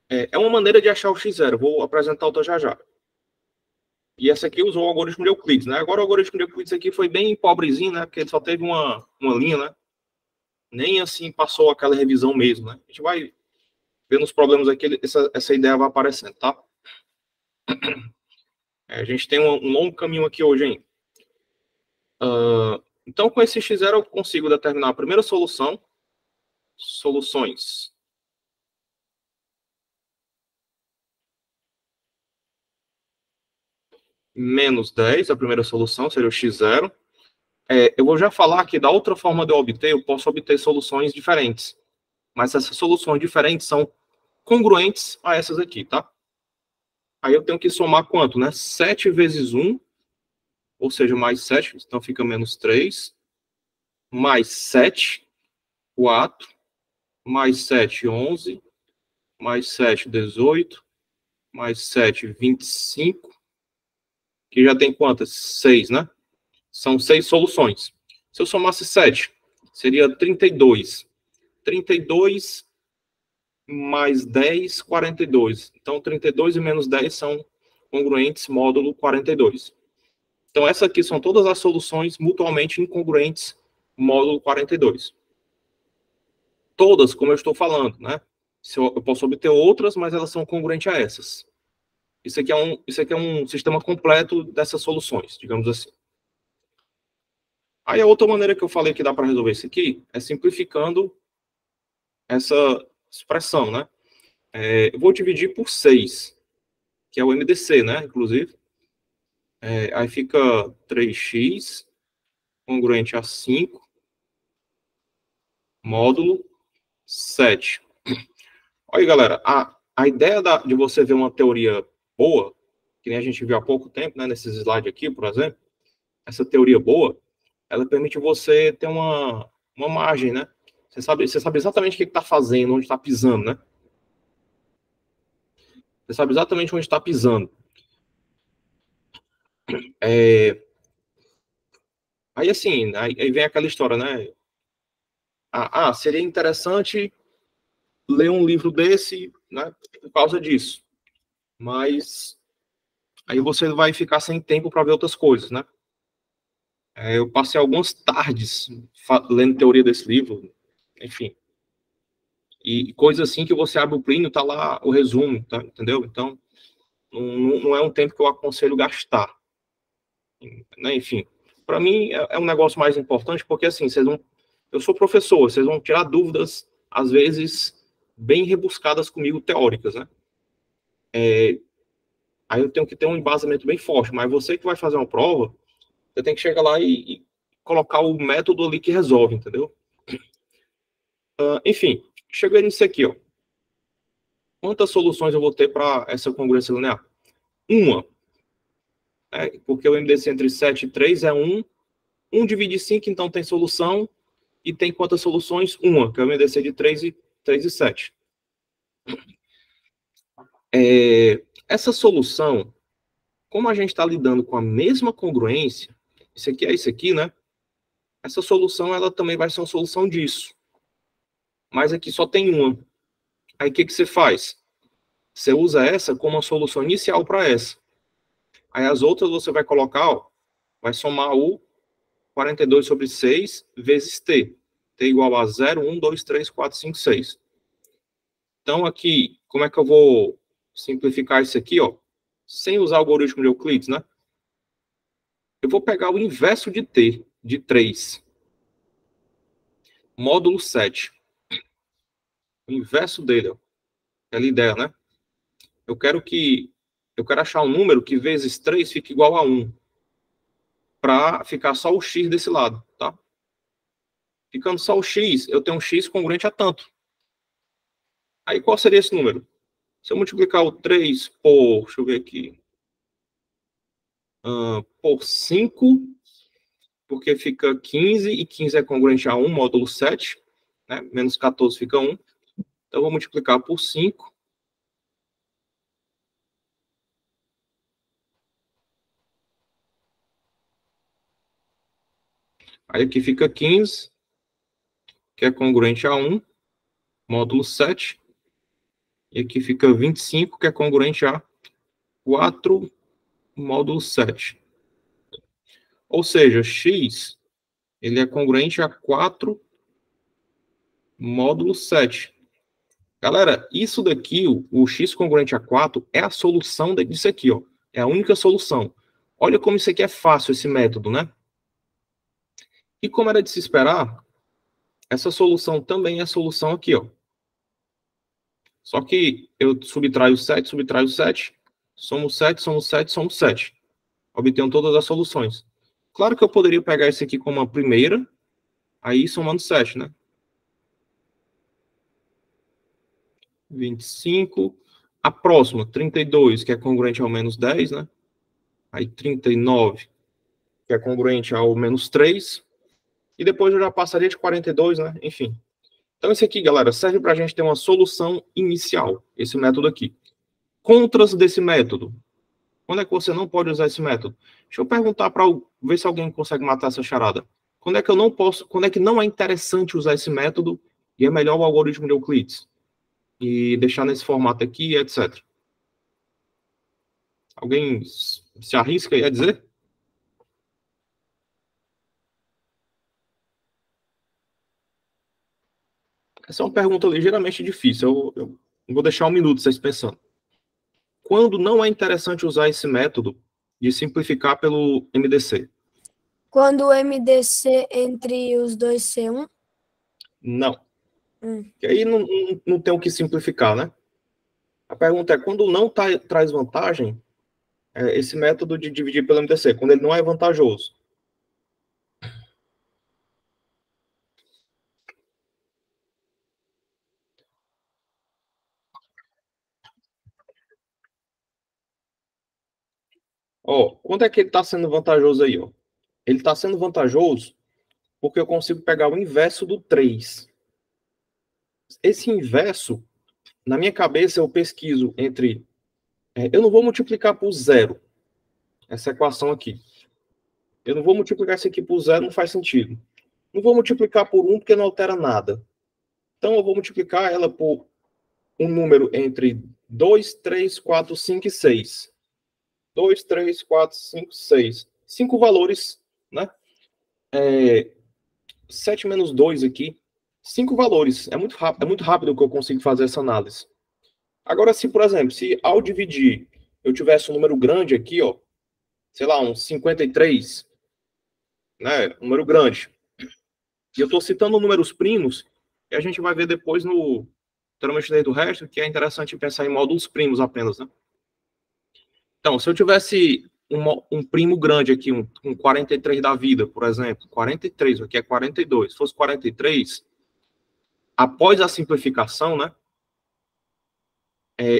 É uma maneira de achar o x0. Vou apresentar outra já já. E essa aqui usou o algoritmo de Euclides, né? Agora o algoritmo de Euclides aqui foi bem pobrezinho, né? Porque ele só teve uma linha, né? Nem assim passou aquela revisão mesmo, né? A gente vai ver nos problemas aqui, essa ideia vai aparecendo, tá? A gente tem um longo caminho aqui hoje ainda. Então, com esse x0 eu consigo determinar a primeira solução. Soluções. Menos 10, a primeira solução seria o x0. Eu vou já falar que da outra forma de eu obter, eu posso obter soluções diferentes. Mas essas soluções diferentes são congruentes a essas aqui, tá? Aí eu tenho que somar quanto, né? 7 vezes 1, ou seja, mais 7, então fica menos 3, mais 7, 4, mais 7, 11, mais 7, 18, mais 7, 25, que já tem quantas? 6, né? São 6 soluções. Se eu somasse 7, seria 32. 32 mais 10, 42. Então, 32 e menos 10 são congruentes módulo 42. Então, essas aqui são todas as soluções mutuamente incongruentes módulo 42. Todas, como eu estou falando, né? Eu posso obter outras, mas elas são congruentes a essas. Isso aqui é um sistema completo dessas soluções, digamos assim. Aí a outra maneira que eu falei que dá para resolver isso aqui é simplificando essa expressão, né? Eu vou dividir por 6, que é o MDC, né? Inclusive. Aí fica 3x congruente a 5, módulo 7. Olha aí, galera, a ideia de você ver uma teoria boa, que nem a gente viu há pouco tempo, né, nesses slides aqui, por exemplo, essa teoria boa, ela permite você ter uma margem, né? Você sabe exatamente o que está fazendo, onde está pisando, né? Você sabe exatamente onde está pisando. Aí, assim, aí vem aquela história, né? Seria interessante ler um livro desse, né? Por causa disso. Mas aí você vai ficar sem tempo para ver outras coisas, né? Eu passei algumas tardes lendo teoria desse livro, enfim. E coisa assim que você abre o Plínio, tá lá o resumo, tá, entendeu? Então, não é um tempo que eu aconselho gastar. Né? Enfim, para mim é um negócio mais importante, porque assim, eu sou professor, vocês vão tirar dúvidas, às vezes, bem rebuscadas comigo, teóricas, né? Aí eu tenho que ter um embasamento bem forte, mas você que vai fazer uma prova, você tem que chegar lá e colocar o método ali que resolve, entendeu? Enfim, cheguei nisso aqui, ó. Quantas soluções eu vou ter para essa congruência linear? Uma. Porque o MDC entre 7 e 3 é 1. 1 divide 5, então tem solução. E tem quantas soluções? Uma, que é o MDC de 3 e 7. Essa solução, como a gente está lidando com a mesma congruência, isso aqui é isso aqui, né? Essa solução, ela também vai ser uma solução disso. Mas aqui só tem uma. Aí o que você faz? Você usa essa como a solução inicial para essa. Aí as outras você vai colocar, ó, vai somar o 42 sobre 6 vezes t. T igual a 0, 1, 2, 3, 4, 5, 6. Então aqui, como é que eu vou simplificar isso aqui, ó? Sem usar o algoritmo de Euclides, né? Eu vou pegar o inverso de t, de 3. Módulo 7. O inverso dele, ó. Aquela ideia, né? Eu quero achar um número que vezes 3 fique igual a 1. Para ficar só o x desse lado, tá? Ficando só o x, eu tenho um x congruente a tanto. Aí qual seria esse número? Se eu multiplicar o 3 por, deixa eu ver aqui, por 5, porque fica 15, e 15 é congruente a 1, módulo 7, né? Menos 14 fica 1. Então, eu vou multiplicar por 5. Aí aqui fica 15, que é congruente a 1, módulo 7. E aqui fica 25, que é congruente a 4, módulo 7. Ou seja, x, ele é congruente a 4, módulo 7. Galera, isso daqui, o x congruente a 4, é a solução disso aqui, ó. É a única solução. Olha como isso aqui é fácil, esse método, né? E como era de se esperar, essa solução também é a solução aqui, ó. Só que eu subtraio 7, somo 7, somo 7, somo 7. Obtenho todas as soluções. Claro que eu poderia pegar esse aqui como a primeira, aí somando 7, né? 25. A próxima, 32, que é congruente ao menos 10, né? Aí 39, que é congruente ao menos 3. E depois eu já passaria de 42, né? Enfim. Então, esse aqui, galera, serve para a gente ter uma solução inicial, esse método aqui. Contras desse método. Quando é que você não pode usar esse método? Deixa eu perguntar para ver se alguém consegue matar essa charada. Quando é que eu não posso, quando é que não é interessante usar esse método e é melhor o algoritmo de Euclides? E deixar nesse formato aqui, etc. Alguém se arrisca aí a dizer? Essa é uma pergunta ligeiramente difícil. Eu vou deixar um minuto vocês pensando. Quando não é interessante usar esse método de simplificar pelo MDC? Quando o MDC entre os dois C1? Não. Que aí não tem o que simplificar, né? A pergunta é, quando não traz vantagem, esse método de dividir pelo MDC, quando ele não é vantajoso. Ó, quando é que ele está sendo vantajoso aí, ó? Ele está sendo vantajoso porque eu consigo pegar o inverso do 3. esse inverso, na minha cabeça, eu pesquiso entre... eu não vou multiplicar por zero, essa equação aqui. Eu não vou multiplicar isso aqui por zero, não faz sentido. Não vou multiplicar por um, porque não altera nada. Então, eu vou multiplicar ela por um número entre 2, 3, 4, 5 e 6. 2, 3, 4, 5, 6. 5 valores, né? 7 menos 2 aqui. 5 valores. É muito rápido que eu consigo fazer essa análise. Agora, se, por exemplo, se ao dividir eu tivesse um número grande aqui, ó, sei lá, um 53, né? Um número grande. E eu estou citando números primos, e a gente vai ver depois no termômetro do resto, que é interessante pensar em módulos primos apenas, né? Então, se eu tivesse um primo grande aqui, um 43 da vida, por exemplo, 43, aqui é 42, se fosse 43, após a simplificação, né,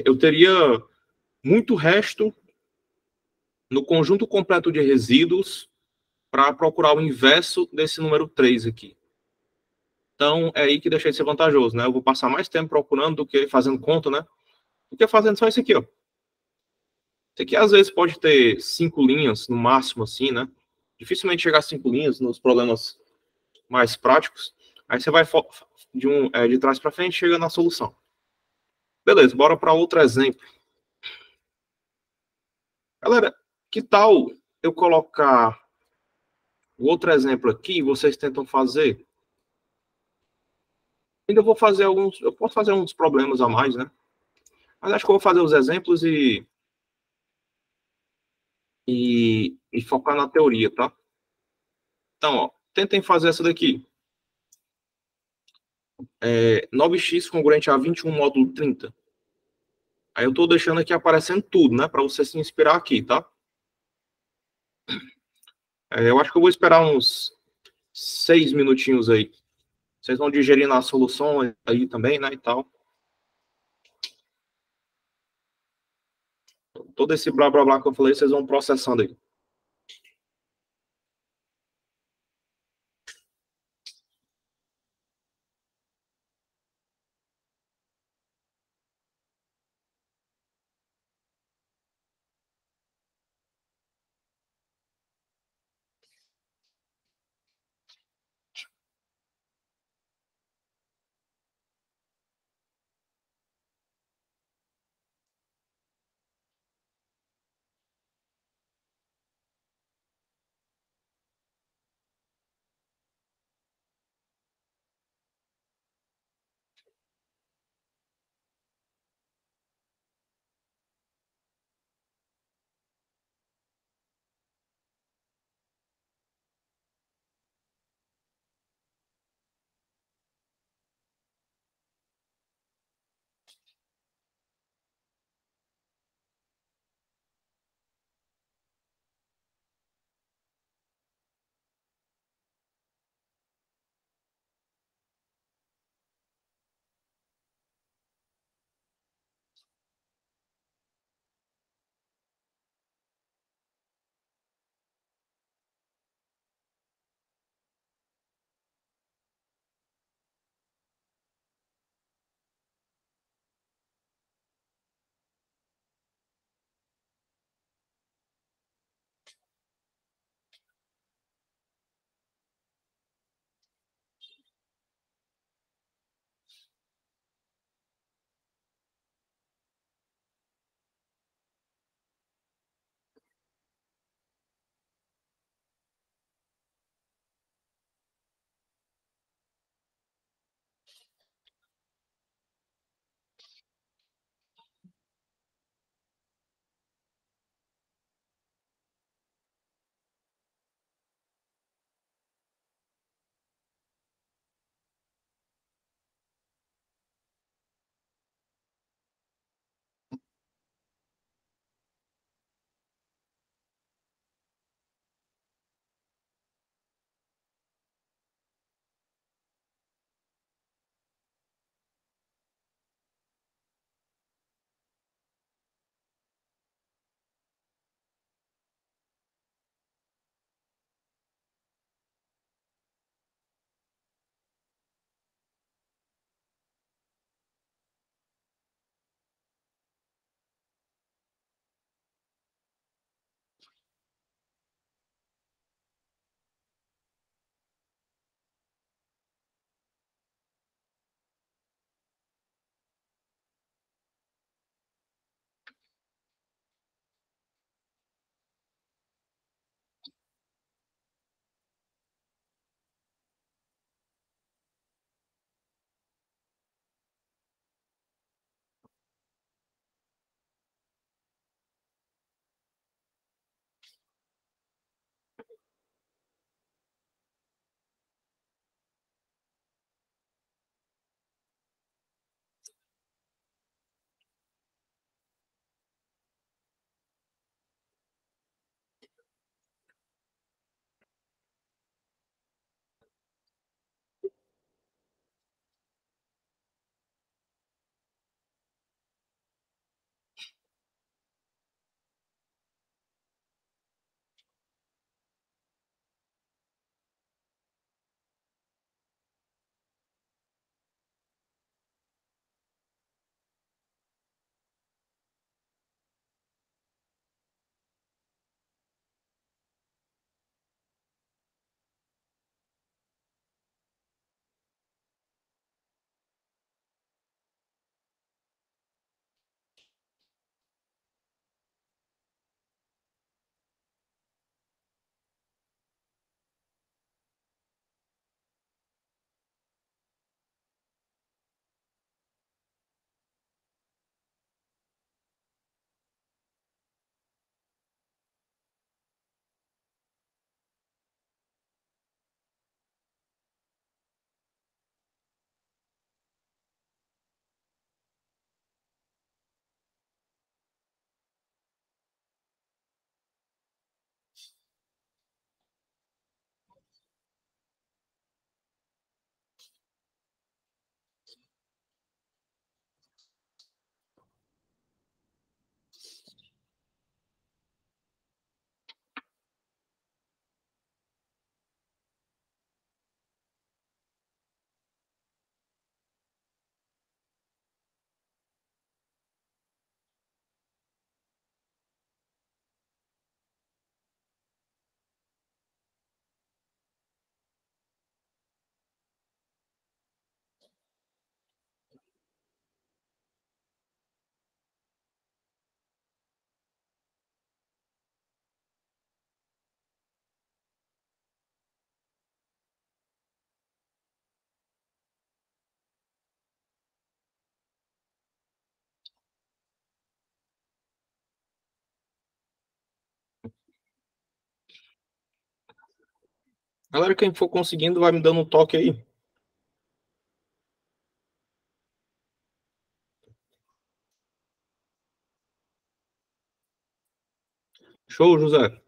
eu teria muito resto no conjunto completo de resíduos para procurar o inverso desse número 3 aqui. Então, é aí que deixa de ser vantajoso, né? Eu vou passar mais tempo procurando do que fazendo conta, né? Do que fazendo só isso aqui, ó. Isso aqui, às vezes, pode ter 5 linhas, no máximo, assim, né? Dificilmente chegar a 5 linhas nos problemas mais práticos. Aí você vai de trás para frente e chega na solução. Beleza, bora para outro exemplo. Galera, que tal eu colocar o outro exemplo aqui e vocês tentam fazer? Ainda vou fazer alguns... Eu posso fazer uns problemas a mais, né? Mas acho que eu vou fazer os exemplos e focar na teoria, tá? Então, ó, tentem fazer essa daqui. 9x congruente a 21 módulo 30. Aí eu tô deixando aqui aparecendo tudo, né? Para você se inspirar aqui, tá? Eu acho que eu vou esperar uns 6 minutinhos aí. Vocês vão digerindo a solução aí também, né? E tal. Todo esse blá blá blá que eu falei, vocês vão processando aí. Galera, quem for conseguindo, vai me dando um toque aí. Show, José.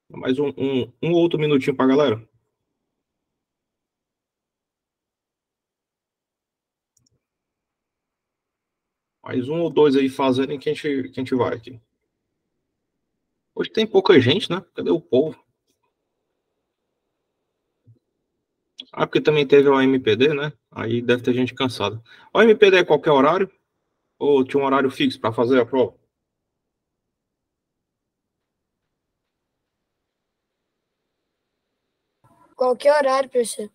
Mais um outro minutinho pra galera. Mais um ou dois aí fazendo que a gente vai aqui. Hoje tem pouca gente, né? Cadê o povo? Ah, porque também teve o MPD, né? Aí deve ter gente cansada. O MPD é qualquer horário? Ou tinha um horário fixo para fazer a prova? Qualquer horário, professor.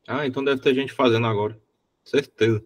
Ah, então deve ter gente fazendo agora. Certeza.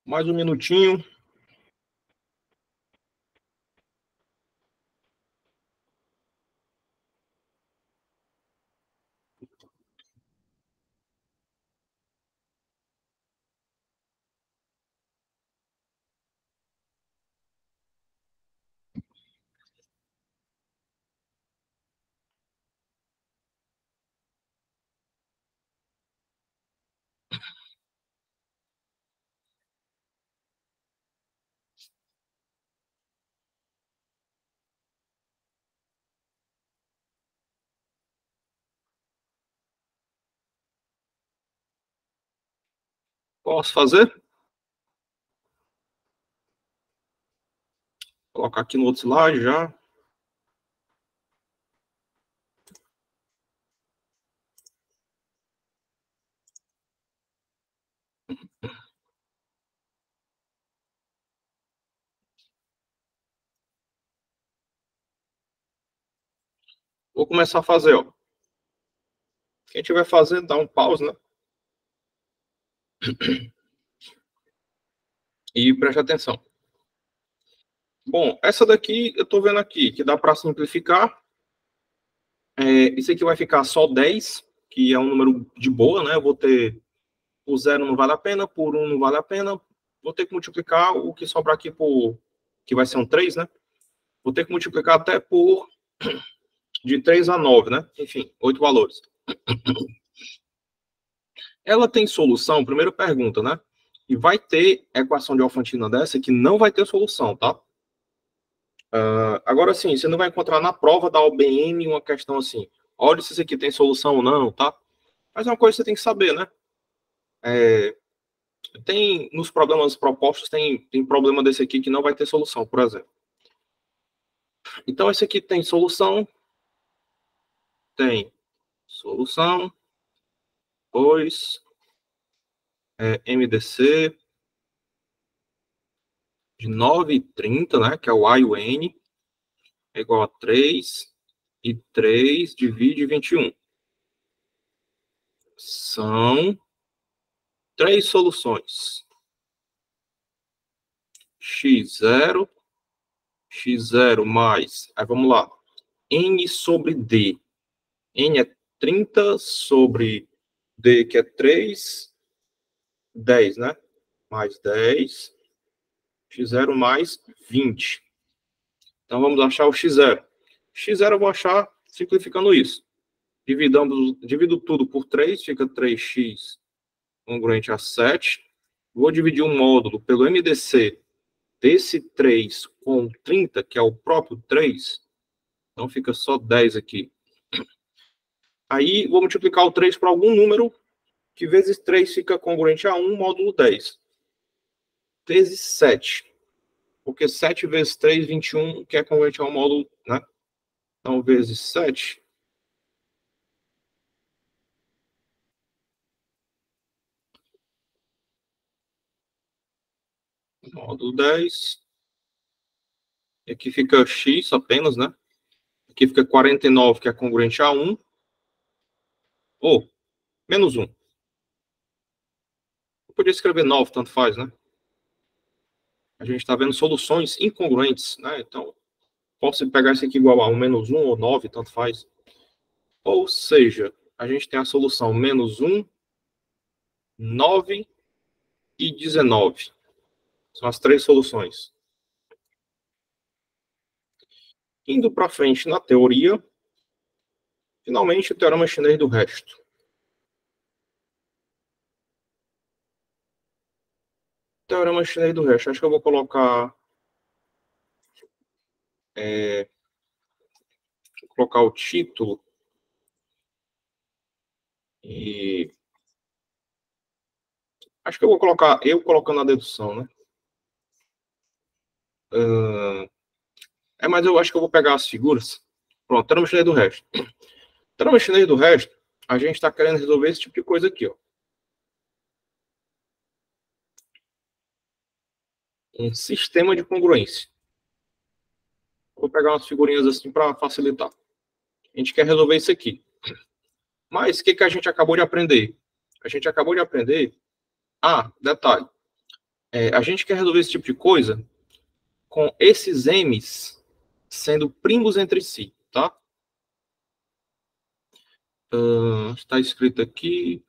Mais um minutinho. Posso fazer? Colocar aqui no outro slide já. Vou começar a fazer, ó. Quem estiver fazendo, dá um pause, né? E preste atenção. Bom, essa daqui eu tô vendo aqui, que dá para simplificar. Isso aqui vai ficar só 10, que é um número de boa, né? Eu vou ter por 0 não vale a pena, por 1 não vale a pena. Vou ter que multiplicar o que sobrar aqui por, que vai ser um 3, né? Vou ter que multiplicar até por de 3 a 9, né? Enfim, 8 valores. Ela tem solução? Primeira pergunta, né? E vai ter equação de Alfantina dessa que não vai ter solução, tá? Agora sim, você não vai encontrar na prova da OBN uma questão assim, olha se isso aqui tem solução ou não, tá? Mas é uma coisa que você tem que saber, né? Tem, nos problemas propostos, tem problema desse aqui que não vai ter solução, por exemplo. Então, esse aqui tem solução, pois MDC de 9,30, né, que é o A e o N, é igual a 3, e 3 divide 21. São 3 soluções. X0 mais, aí vamos lá, N sobre D. N é 30 sobre D, que é 3, 10, né? Mais 10, x0 mais 20. Então, vamos achar o x0. X0 eu vou achar simplificando isso. Divido tudo por 3, fica 3x congruente a 7. Vou dividir um módulo pelo MDC desse 3 com 30, que é o próprio 3. Então, fica só 10 aqui. Aí, vou multiplicar o 3 por algum número, que vezes 3 fica congruente a 1, módulo 10. Vezes 7. Porque 7 vezes 3, 21, que é congruente ao módulo, né? Então, vezes 7. Módulo 10. E aqui fica x apenas, né? Aqui fica 49, que é congruente a 1. Ou, menos 1. Eu podia escrever 9, tanto faz, né? A gente está vendo soluções incongruentes, né? Então, posso pegar isso aqui igual a 1 menos 1 ou 9, tanto faz. Ou seja, a gente tem a solução menos 1, 9 e 19. São as 3 soluções. Indo para frente na teoria, finalmente o teorema chinês do resto. Teorema chinês do resto. Acho que eu vou colocar... colocar o título e... Acho que eu vou colocar eu colocando a dedução, né? Mas eu acho que eu vou pegar as figuras. Pronto, teorema chinês do resto. Teorema chinês do resto, a gente está querendo resolver esse tipo de coisa aqui, ó. Um sistema de congruência. Vou pegar umas figurinhas assim para facilitar. A gente quer resolver isso aqui. Mas o que a gente acabou de aprender? A gente acabou de aprender... detalhe. A gente quer resolver esse tipo de coisa com esses m's sendo primos entre si, tá? Está escrito aqui...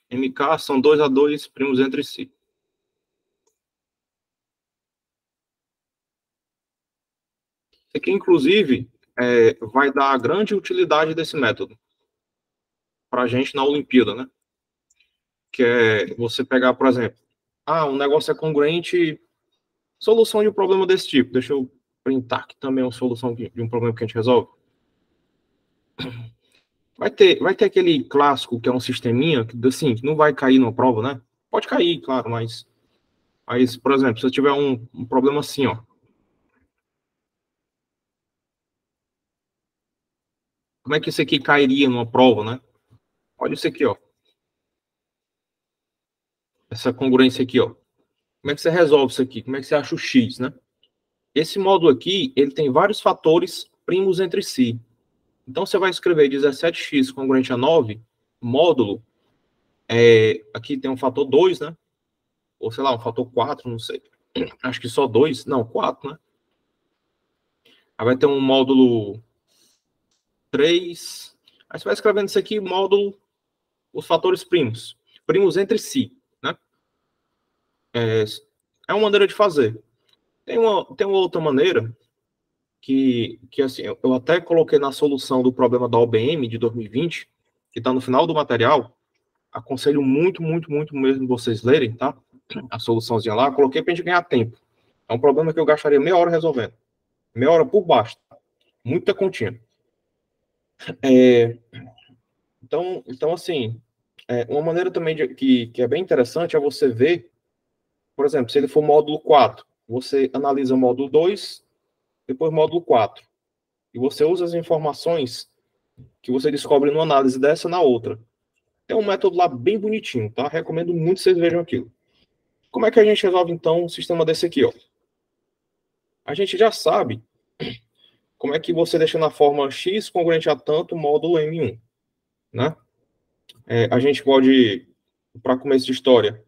MK são 2 a 2 primos entre si. Isso aqui, inclusive, vai dar a grande utilidade desse método para a gente na Olimpíada, né? Que é você pegar, por exemplo, um negócio é congruente, solução de um problema desse tipo. Deixa eu printar aqui também uma solução de um problema que a gente resolve. Vai ter aquele clássico que é um sisteminha, que assim, que não vai cair numa prova, né? Pode cair, claro, mas por exemplo, se eu tiver um problema assim, ó. Como é que isso aqui cairia numa prova, né? Olha isso aqui, ó. Essa congruência aqui, ó. Como é que você resolve isso aqui? Como é que você acha o x, né? Esse módulo aqui, ele tem vários fatores primos entre si. Então, você vai escrever 17x congruente a 9, módulo, aqui tem um fator 2, né? Ou, sei lá, um fator 4, não sei. Acho que só 2, não, 4, né? Aí vai ter um módulo 3. Aí você vai escrevendo isso aqui, módulo, os fatores primos. Primos entre si, né? É uma maneira de fazer. Tem uma outra maneira que assim, eu até coloquei na solução do problema da OBM de 2020, que está no final do material. Aconselho muito, muito, muito mesmo vocês lerem, tá? A soluçãozinha lá, coloquei para a gente ganhar tempo. É um problema que eu gastaria meia hora resolvendo. Meia hora por baixo. Muita continha. Então assim, uma maneira também que é bem interessante é você ver, por exemplo, se ele for módulo 4, você analisa o módulo 2, depois módulo 4. E você usa as informações que você descobre numa análise dessa na outra. Tem um método lá bem bonitinho, tá? Recomendo muito que vocês vejam aquilo. Como é que a gente resolve, então, um sistema desse aqui, ó? A gente já sabe como é que você deixa na forma x congruente a tanto módulo M1, né? A gente pode, para começo de história,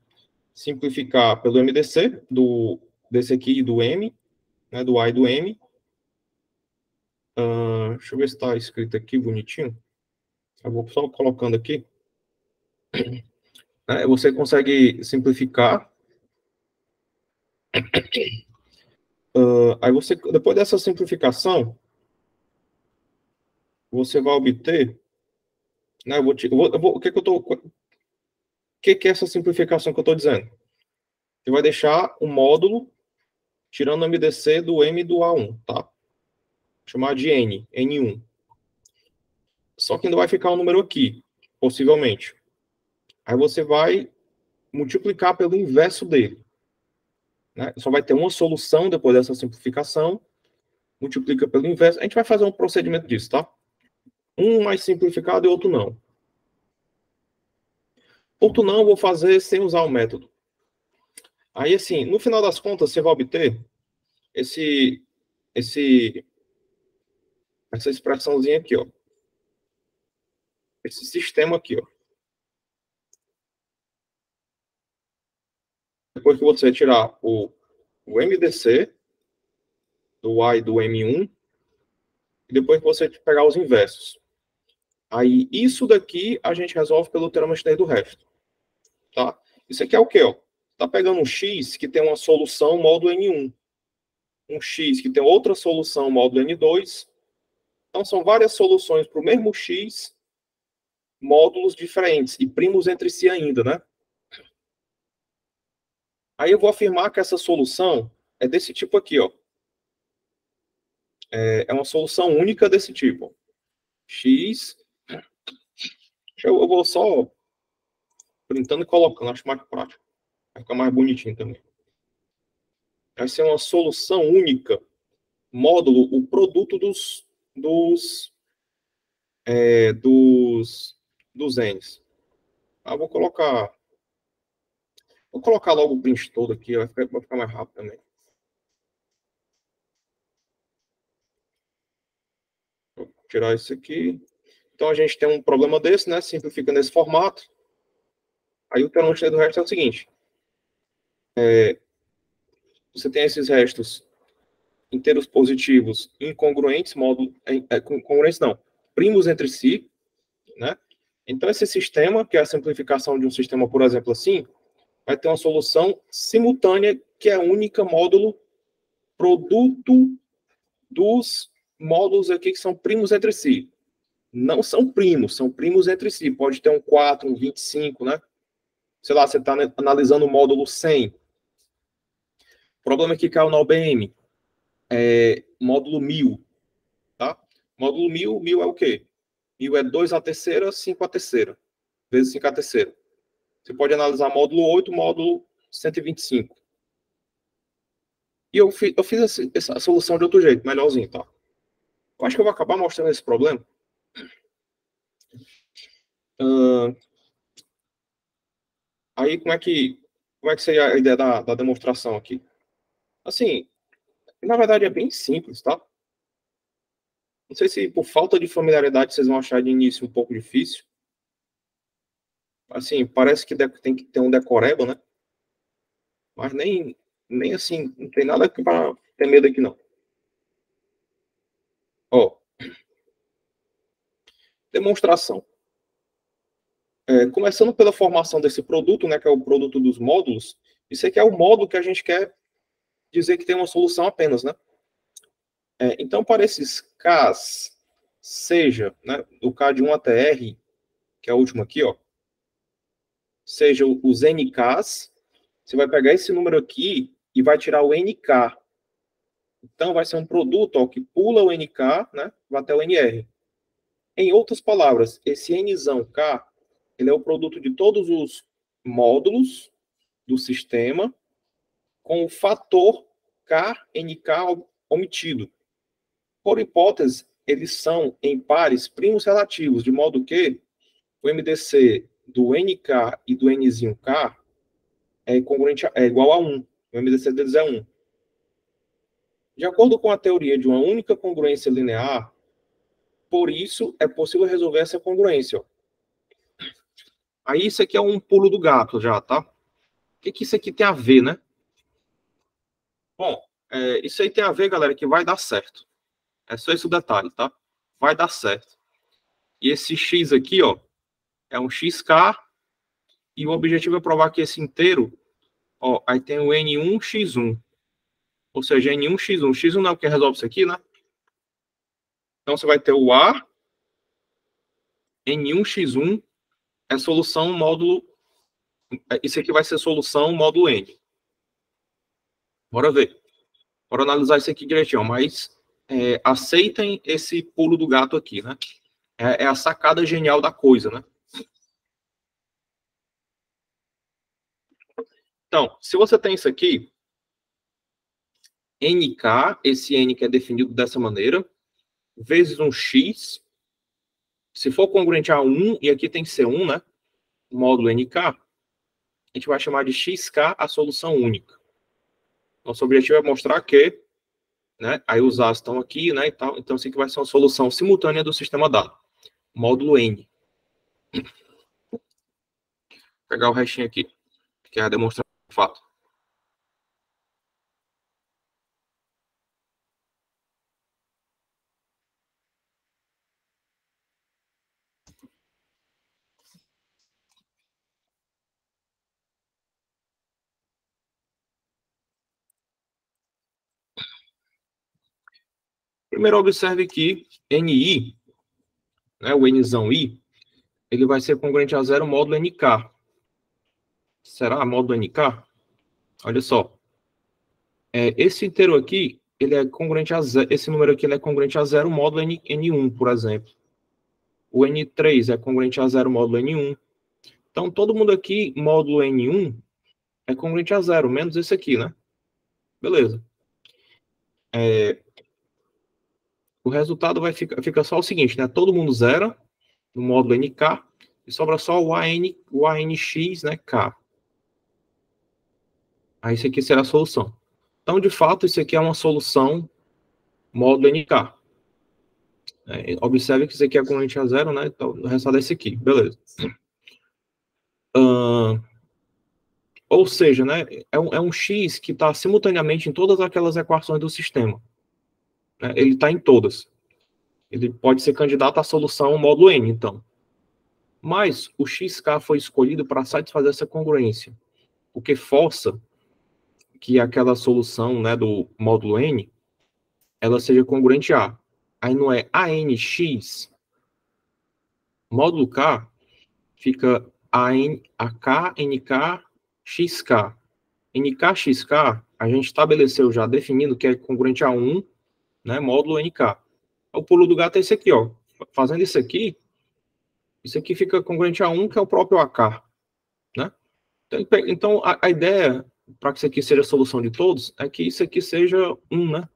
simplificar pelo MDC, desse aqui do M, né, do A e do M. Deixa eu ver se está escrito aqui bonitinho. Eu vou só colocando aqui. Você consegue simplificar. Aí você, depois dessa simplificação, você vai obter, né? O que é essa simplificação que eu estou dizendo? Você vai deixar o módulo tirando o MDC do M do A1, tá? Chamar de N1. Só que ainda vai ficar um número aqui, possivelmente. Aí você vai multiplicar pelo inverso dele, né? Só vai ter uma solução depois dessa simplificação, multiplica pelo inverso. A gente vai fazer um procedimento disso, tá? Um mais simplificado e outro não. Outro não eu vou fazer sem usar o método. Aí, assim, no final das contas, você vai obter essa expressãozinha aqui, ó. Esse sistema aqui, ó. Depois que você tirar o MDC do A e do M1, e depois que você pegar os inversos. Aí, isso daqui a gente resolve pelo teorema de Taylor do resto. Tá? Isso aqui é o quê? Ó? Tá pegando um X que tem uma solução módulo N1. Um X que tem outra solução módulo N2. Então, são várias soluções para o mesmo X, módulos diferentes e primos entre si ainda, né? Aí eu vou afirmar que essa solução é desse tipo aqui, ó. É uma solução única desse tipo. X. Eu vou só printando e colocando, acho mais prático. Vai ficar mais bonitinho também. Vai ser uma solução única, módulo, o produto dos N's. Vou colocar logo o print todo aqui, vai ficar mais rápido também. Vou tirar isso aqui. Então a gente tem um problema desse, né? Simplifica nesse formato. Aí o teorema do resto é o seguinte. Você tem esses restos inteiros positivos incongruentes, congruentes não, primos entre si, né? Então esse sistema, que é a simplificação de um sistema, por exemplo, assim, vai ter uma solução simultânea que é única módulo produto dos módulos aqui que são primos entre si. Não são primos, são primos entre si. Pode ter um 4, um 25, né? Sei lá, você está analisando o módulo 100. O problema é que caiu na OBM. Módulo 1000, tá? Módulo 1000 é o quê? 1000 é 2 a terceira, 5 a terceira, vezes 5 a terceira. Você pode analisar módulo 8, módulo 125. E eu fiz essa solução de outro jeito, melhorzinho, tá? Eu acho que eu vou acabar mostrando esse problema. Aí, como é que seria a ideia da demonstração aqui? Assim, na verdade é bem simples, tá? Não sei se por falta de familiaridade vocês vão achar de início um pouco difícil. Assim, parece que tem que ter um decoreba, né? Mas nem assim, não tem nada para ter medo aqui, não. Ó, demonstração. Começando pela formação desse produto, né, que é o produto dos módulos, isso aqui é o módulo que a gente quer dizer que tem uma solução apenas, né? Então, para esses Ks, seja, né, do K de 1 até R, que é o último aqui, ó, seja os NKs, você vai pegar esse número aqui e vai tirar o NK. Então, vai ser um produto, ó, que pula o NK, né, vai até o NR. Em outras palavras, esse Nzão K, ele é o produto de todos os módulos do sistema com o fator KNK omitido. Por hipótese, eles são em pares primos relativos, de modo que o MDC do NK e do Nzinho K é igual a 1. O MDC deles é 1. De acordo com a teoria de uma única congruência linear, por isso é possível resolver essa congruência. Ó. Aí isso aqui é um pulo do gato já, tá? O que isso aqui tem a ver, né? Bom, isso aí tem a ver, galera, que vai dar certo. É só esse o detalhe, tá? Vai dar certo. E esse X aqui, ó, é um XK, e o objetivo é provar que esse inteiro, ó, aí tem o N1X1. Ou seja, N1X1. X1 não é o que resolve isso aqui, né? Então você vai ter o A, N1X1, é solução módulo. Isso aqui vai ser solução módulo N. Bora ver. Bora analisar isso aqui direitinho, mas aceitem esse pulo do gato aqui, né? É a sacada genial da coisa, né? Então, se você tem isso aqui, NK, esse N que é definido dessa maneira, vezes um X, se for congruente a 1, e aqui tem que ser 1, né? Módulo NK, a gente vai chamar de XK a solução única. Nosso objetivo é mostrar que, né, aí os A's estão aqui, né, e tal, então isso aqui vai ser uma solução simultânea do sistema dado. Módulo N. Vou pegar o restinho aqui, que é demonstrar o fato. Primeiro, observe que NI, né, o Nzão I, ele vai ser congruente a 0 módulo NK. Será módulo NK? Olha só. Esse inteiro aqui, ele é congruente a 0, esse número aqui ele é congruente a 0 módulo N1, por exemplo. O N3 é congruente a 0 módulo N1. Então, todo mundo aqui, módulo N1, é congruente a 0, menos esse aqui, né? Beleza. O resultado vai fica só o seguinte, né? Todo mundo zera no módulo NK e sobra só o ANX, né? K. Aí isso aqui será a solução. Então, de fato, isso aqui é uma solução módulo NK. Observe que isso aqui é congruente a 0, né? Então, o resultado é esse aqui. Beleza. Ou seja, né? É um X que está simultaneamente em todas aquelas equações do sistema. Né? Ele está em todas. Ele pode ser candidato à solução módulo N, então. Mas o XK foi escolhido para satisfazer essa congruência, o que força que aquela solução, né, do módulo N, ela seja congruente a. Aí não é ANX, módulo K, fica AK, NK, XK. NK, XK, a gente estabeleceu já, definindo que é congruente a 1, né, módulo NK. O pulo do gato é esse aqui, ó. Fazendo isso aqui fica congruente a 1, que é o próprio AK, né? Então, a ideia, para que isso aqui seja a solução de todos, é que isso aqui seja 1, né?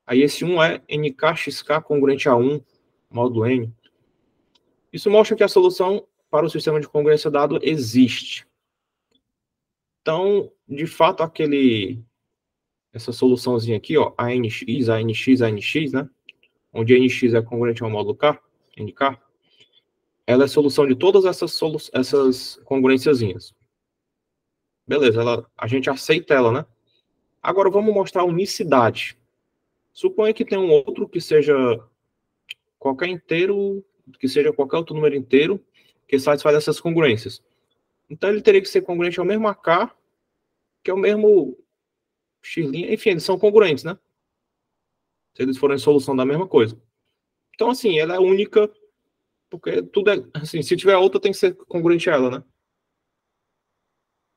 Aí esse 1 é NKXK congruente a 1, módulo N. Isso mostra que a solução para o sistema de congruência dado existe. Então, de fato, essa soluçãozinha aqui, ó, ANX, né? Onde NX é congruente ao módulo K, NK, ela é solução de todas essas congruenciazinhas. Beleza, a gente aceita ela, né? Agora vamos mostrar a unicidade. Suponha que tem um outro que seja qualquer inteiro, que seja qualquer outro número inteiro, que satisfaz essas congruências. Então ele teria que ser congruente ao mesmo AK, que é o mesmo x', enfim, eles são congruentes, né? Se eles forem solução da mesma coisa. Então, assim, ela é única, porque tudo é, assim, se tiver outra, tem que ser congruente a ela, né?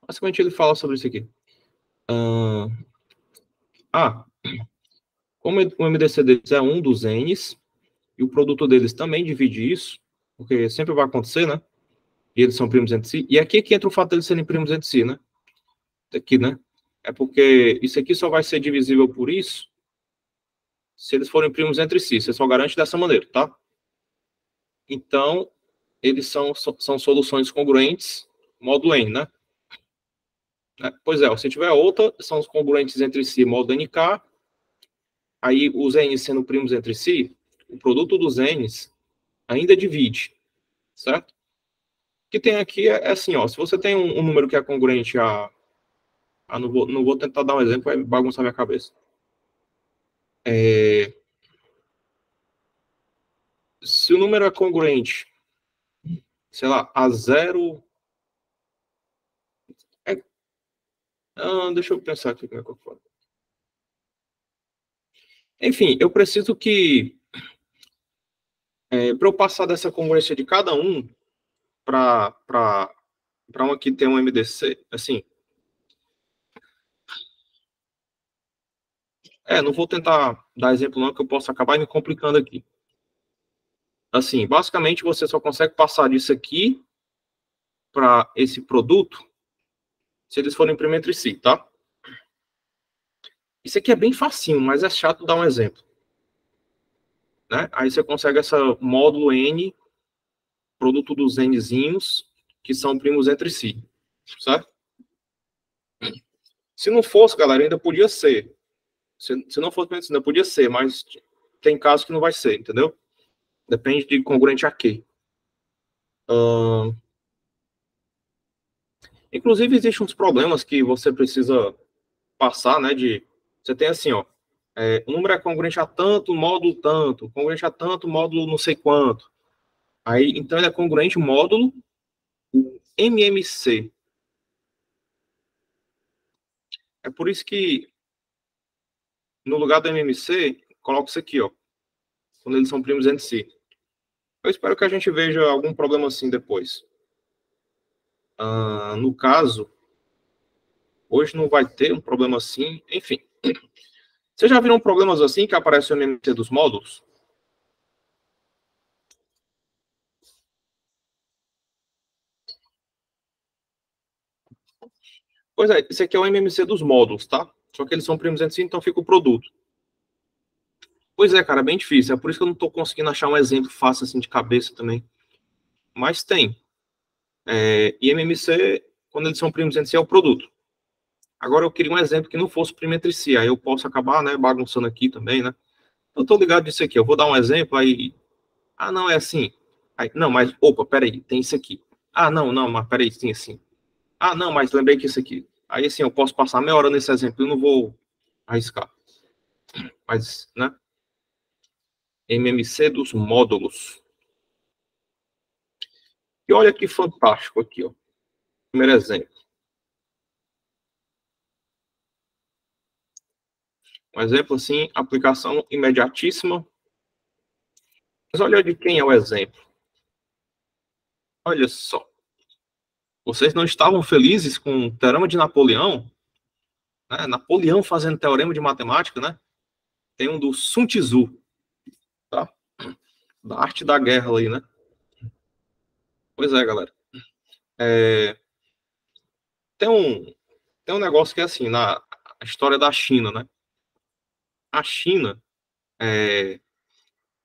Basicamente ele fala sobre isso aqui. Como o MDC deles é um dos N's, e o produto deles também divide isso, porque sempre vai acontecer, né? E eles são primos entre si. E aqui que entra o fato deles serem primos entre si, né? Aqui, né? É porque isso aqui só vai ser divisível por isso se eles forem primos entre si. Você só garante dessa maneira, tá? Então, eles são soluções congruentes, módulo N, né? Pois é, se tiver outra, são os congruentes entre si, módulo NK. Aí, os N sendo primos entre si, o produto dos N's ainda divide, certo? O que tem aqui é assim, ó, se você tem um número que é congruente a... não vou tentar dar um exemplo, vai bagunçar minha cabeça. Se o número é congruente, sei lá, a 0... deixa eu pensar aqui como é que eu falo. Enfim, eu preciso que... para eu passar dessa congruência de cada um para uma que tem um MDC, assim... não vou tentar dar exemplo não, que eu posso acabar me complicando aqui. Assim, basicamente, você só consegue passar disso aqui para esse produto se eles forem primos entre si, tá? Isso aqui é bem facinho, mas é chato dar um exemplo. Né? Aí você consegue essa módulo N, produto dos Nzinhos, que são primos entre si. Certo? Se não fosse, galera, ainda podia ser. Se não fosse, ainda podia ser, mas tem casos que não vai ser, entendeu? Depende de congruente a quê. Inclusive, existem uns problemas que você precisa passar, né? Você tem assim, ó. O número é congruente a tanto, módulo tanto, congruente a tanto, módulo não sei quanto. Aí, então, ele é congruente módulo MMC. É por isso que, no lugar do MMC, coloco isso aqui, ó. Quando eles são primos entre si. Eu espero que a gente veja algum problema assim depois. No caso, hoje não vai ter um problema assim. Enfim. Vocês já viram problemas assim que aparecem no MMC dos módulos? Pois é, esse aqui é o MMC dos módulos, tá? Só que eles são primos entre si, então fica o produto. Pois é, cara, é bem difícil. É por isso que eu não estou conseguindo achar um exemplo fácil assim de cabeça também. Mas tem. E MMC, quando eles são primos entre si, é o produto. Agora eu queria um exemplo que não fosse primo entre si. Aí eu posso acabar, né, bagunçando aqui também, né? Eu tô ligado disso aqui. Eu vou dar um exemplo aí. Ah, não, é assim. Aí, não, mas, opa, peraí, tem isso aqui. Ah, não, mas peraí, tem assim. Ah, não, mas lembrei que isso aqui. Aí, assim, eu posso passar meia hora nesse exemplo, eu não vou arriscar. Mas, né? MMC dos módulos. E olha que fantástico aqui, ó. Primeiro exemplo. Um exemplo assim, aplicação imediatíssima. Mas olha de quem é o exemplo. Olha só. Vocês não estavam felizes com o teorema de Napoleão? Né? Napoleão fazendo teorema de matemática, né? Tem um do Sun Tzu, tá? Da arte da guerra ali, né? Pois é, galera. Tem um negócio que é assim, na história da China, né? A China,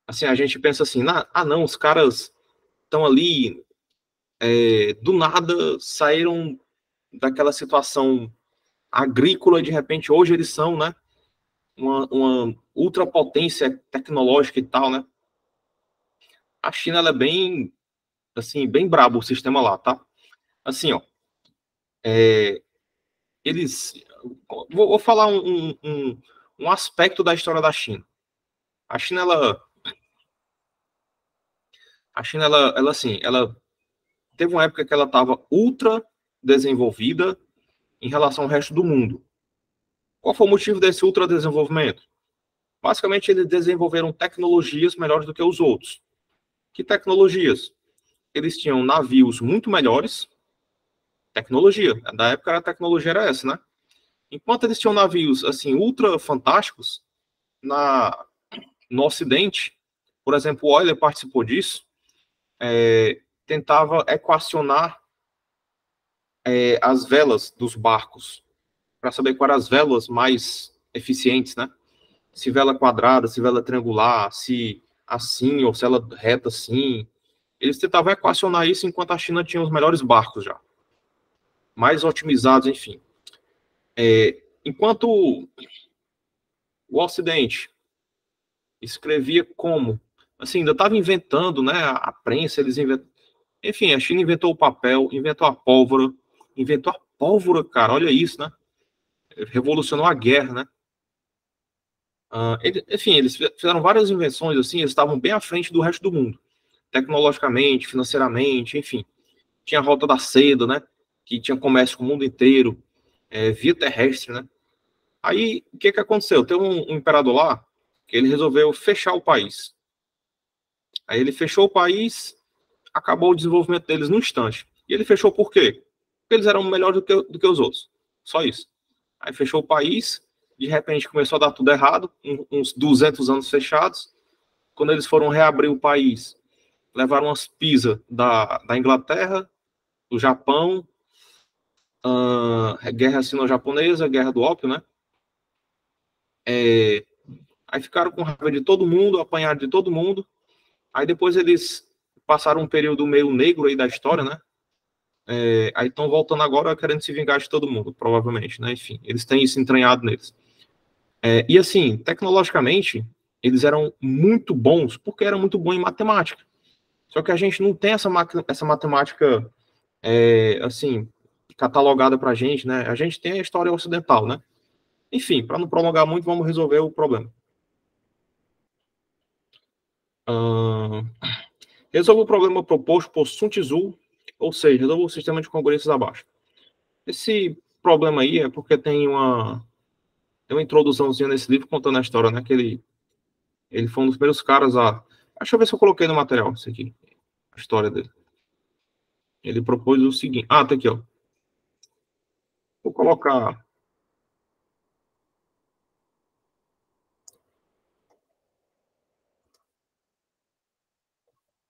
assim, a gente pensa assim, não, os caras estão ali, do nada saíram daquela situação agrícola, de repente, hoje eles são, né? Uma ultrapotência tecnológica e tal, né? A China, ela é bem, assim, bem brabo o sistema lá, tá? Assim, ó, eles... Vou falar um aspecto da história da China. A China, ela assim, ela teve uma época que ela estava ultra desenvolvida em relação ao resto do mundo. Qual foi o motivo desse ultra desenvolvimento? Basicamente, eles desenvolveram tecnologias melhores do que os outros. Que tecnologias? Eles tinham navios muito melhores. Tecnologia. Da época, a tecnologia era essa, né? Enquanto eles tinham navios, assim, ultra fantásticos, no Ocidente, por exemplo, o Euler participou disso, tentava equacionar as velas dos barcos, para saber quais eram as velas mais eficientes, né? Se vela quadrada, se vela triangular, se assim, ou se ela reta assim. Eles tentavam equacionar isso enquanto a China tinha os melhores barcos já. Mais otimizados, enfim. Enquanto o Ocidente escrevia como? Assim, ainda estava inventando, né? A prensa, eles inventaram. Enfim, a China inventou o papel, inventou a pólvora. Inventou a pólvora, cara, olha isso, né? Revolucionou a guerra, né? Enfim, eles fizeram várias invenções, assim, eles estavam bem à frente do resto do mundo. Tecnologicamente, financeiramente, enfim. Tinha a Rota da Seda, né? Que tinha comércio com o mundo inteiro, via terrestre, né? Aí, o que aconteceu? Tem um imperador lá, que ele resolveu fechar o país. Aí ele fechou o país, acabou o desenvolvimento deles num instante. E ele fechou por quê? Porque eles eram melhores do que os outros. Só isso. Aí fechou o país, de repente começou a dar tudo errado, uns 200 anos fechados. Quando eles foram reabrir o país, levaram umas pisas da Inglaterra, do Japão, guerra sino-japonesa, guerra do ópio, né? Aí ficaram com raiva de todo mundo, apanharam de todo mundo. Aí depois eles passaram um período meio negro aí da história, né? Aí estão voltando agora querendo se vingar de todo mundo, provavelmente, né? Enfim, eles têm isso entranhado neles. E assim, tecnologicamente, eles eram muito bons, porque eram muito bons em matemática. Só que a gente não tem essa matemática, assim, catalogada pra gente, né? A gente tem a história ocidental, né? Enfim, para não prolongar muito, vamos resolver o problema. Resolva o problema proposto por Sun Tzu, ou seja, resolva o sistema de congruências abaixo. Esse problema aí é porque tem uma introduçãozinha nesse livro contando a história, né? Que ele foi um dos primeiros caras a... Deixa eu ver se eu coloquei no material isso aqui, a história dele. Ele propôs o seguinte... Ah, tá aqui, ó. Vou colocar...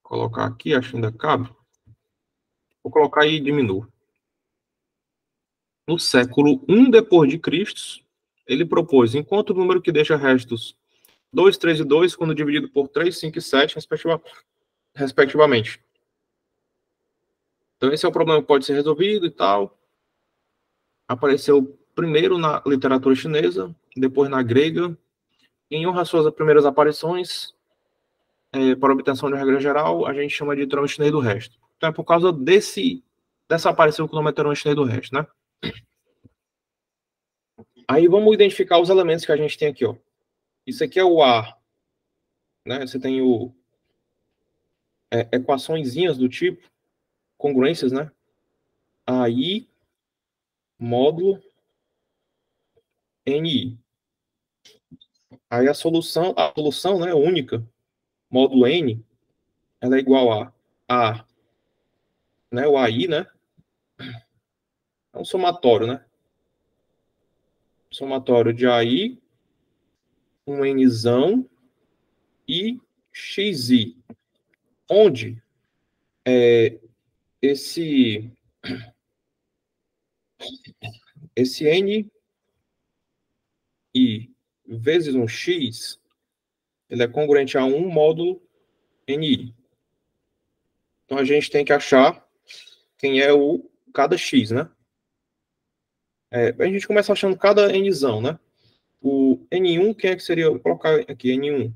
Colocar aqui, acho que ainda cabe. Vou colocar aí e diminuo. No século I depois de Cristo, ele propôs, enquanto o número que deixa restos 2, 3 e 2, quando dividido por 3, 5 e 7, respectivamente. Então, esse é o problema que pode ser resolvido e tal. Apareceu primeiro na literatura chinesa, depois na grega. Em honra às suas primeiras aparições, para obtenção de regra geral, a gente chama de teorema chinês do resto. Então, é por causa dessa aparição que o nome é teorema chinês do resto, né? Aí, vamos identificar os elementos que a gente tem aqui, ó. Isso aqui é o A, né? Você tem equaçõezinhas do tipo, congruências, né? AI módulo NI. Aí a solução, né, única, módulo N, ela é igual a, né, o AI, né? É um somatório, né? Somatório de AI, um Nzão e XI. Onde esse N I vezes um X, ele é congruente a 1 módulo NI. Então a gente tem que achar quem é cada X, né? A gente começa achando cada Nzão, né? O N1, quem é que seria? Vou colocar aqui, N1.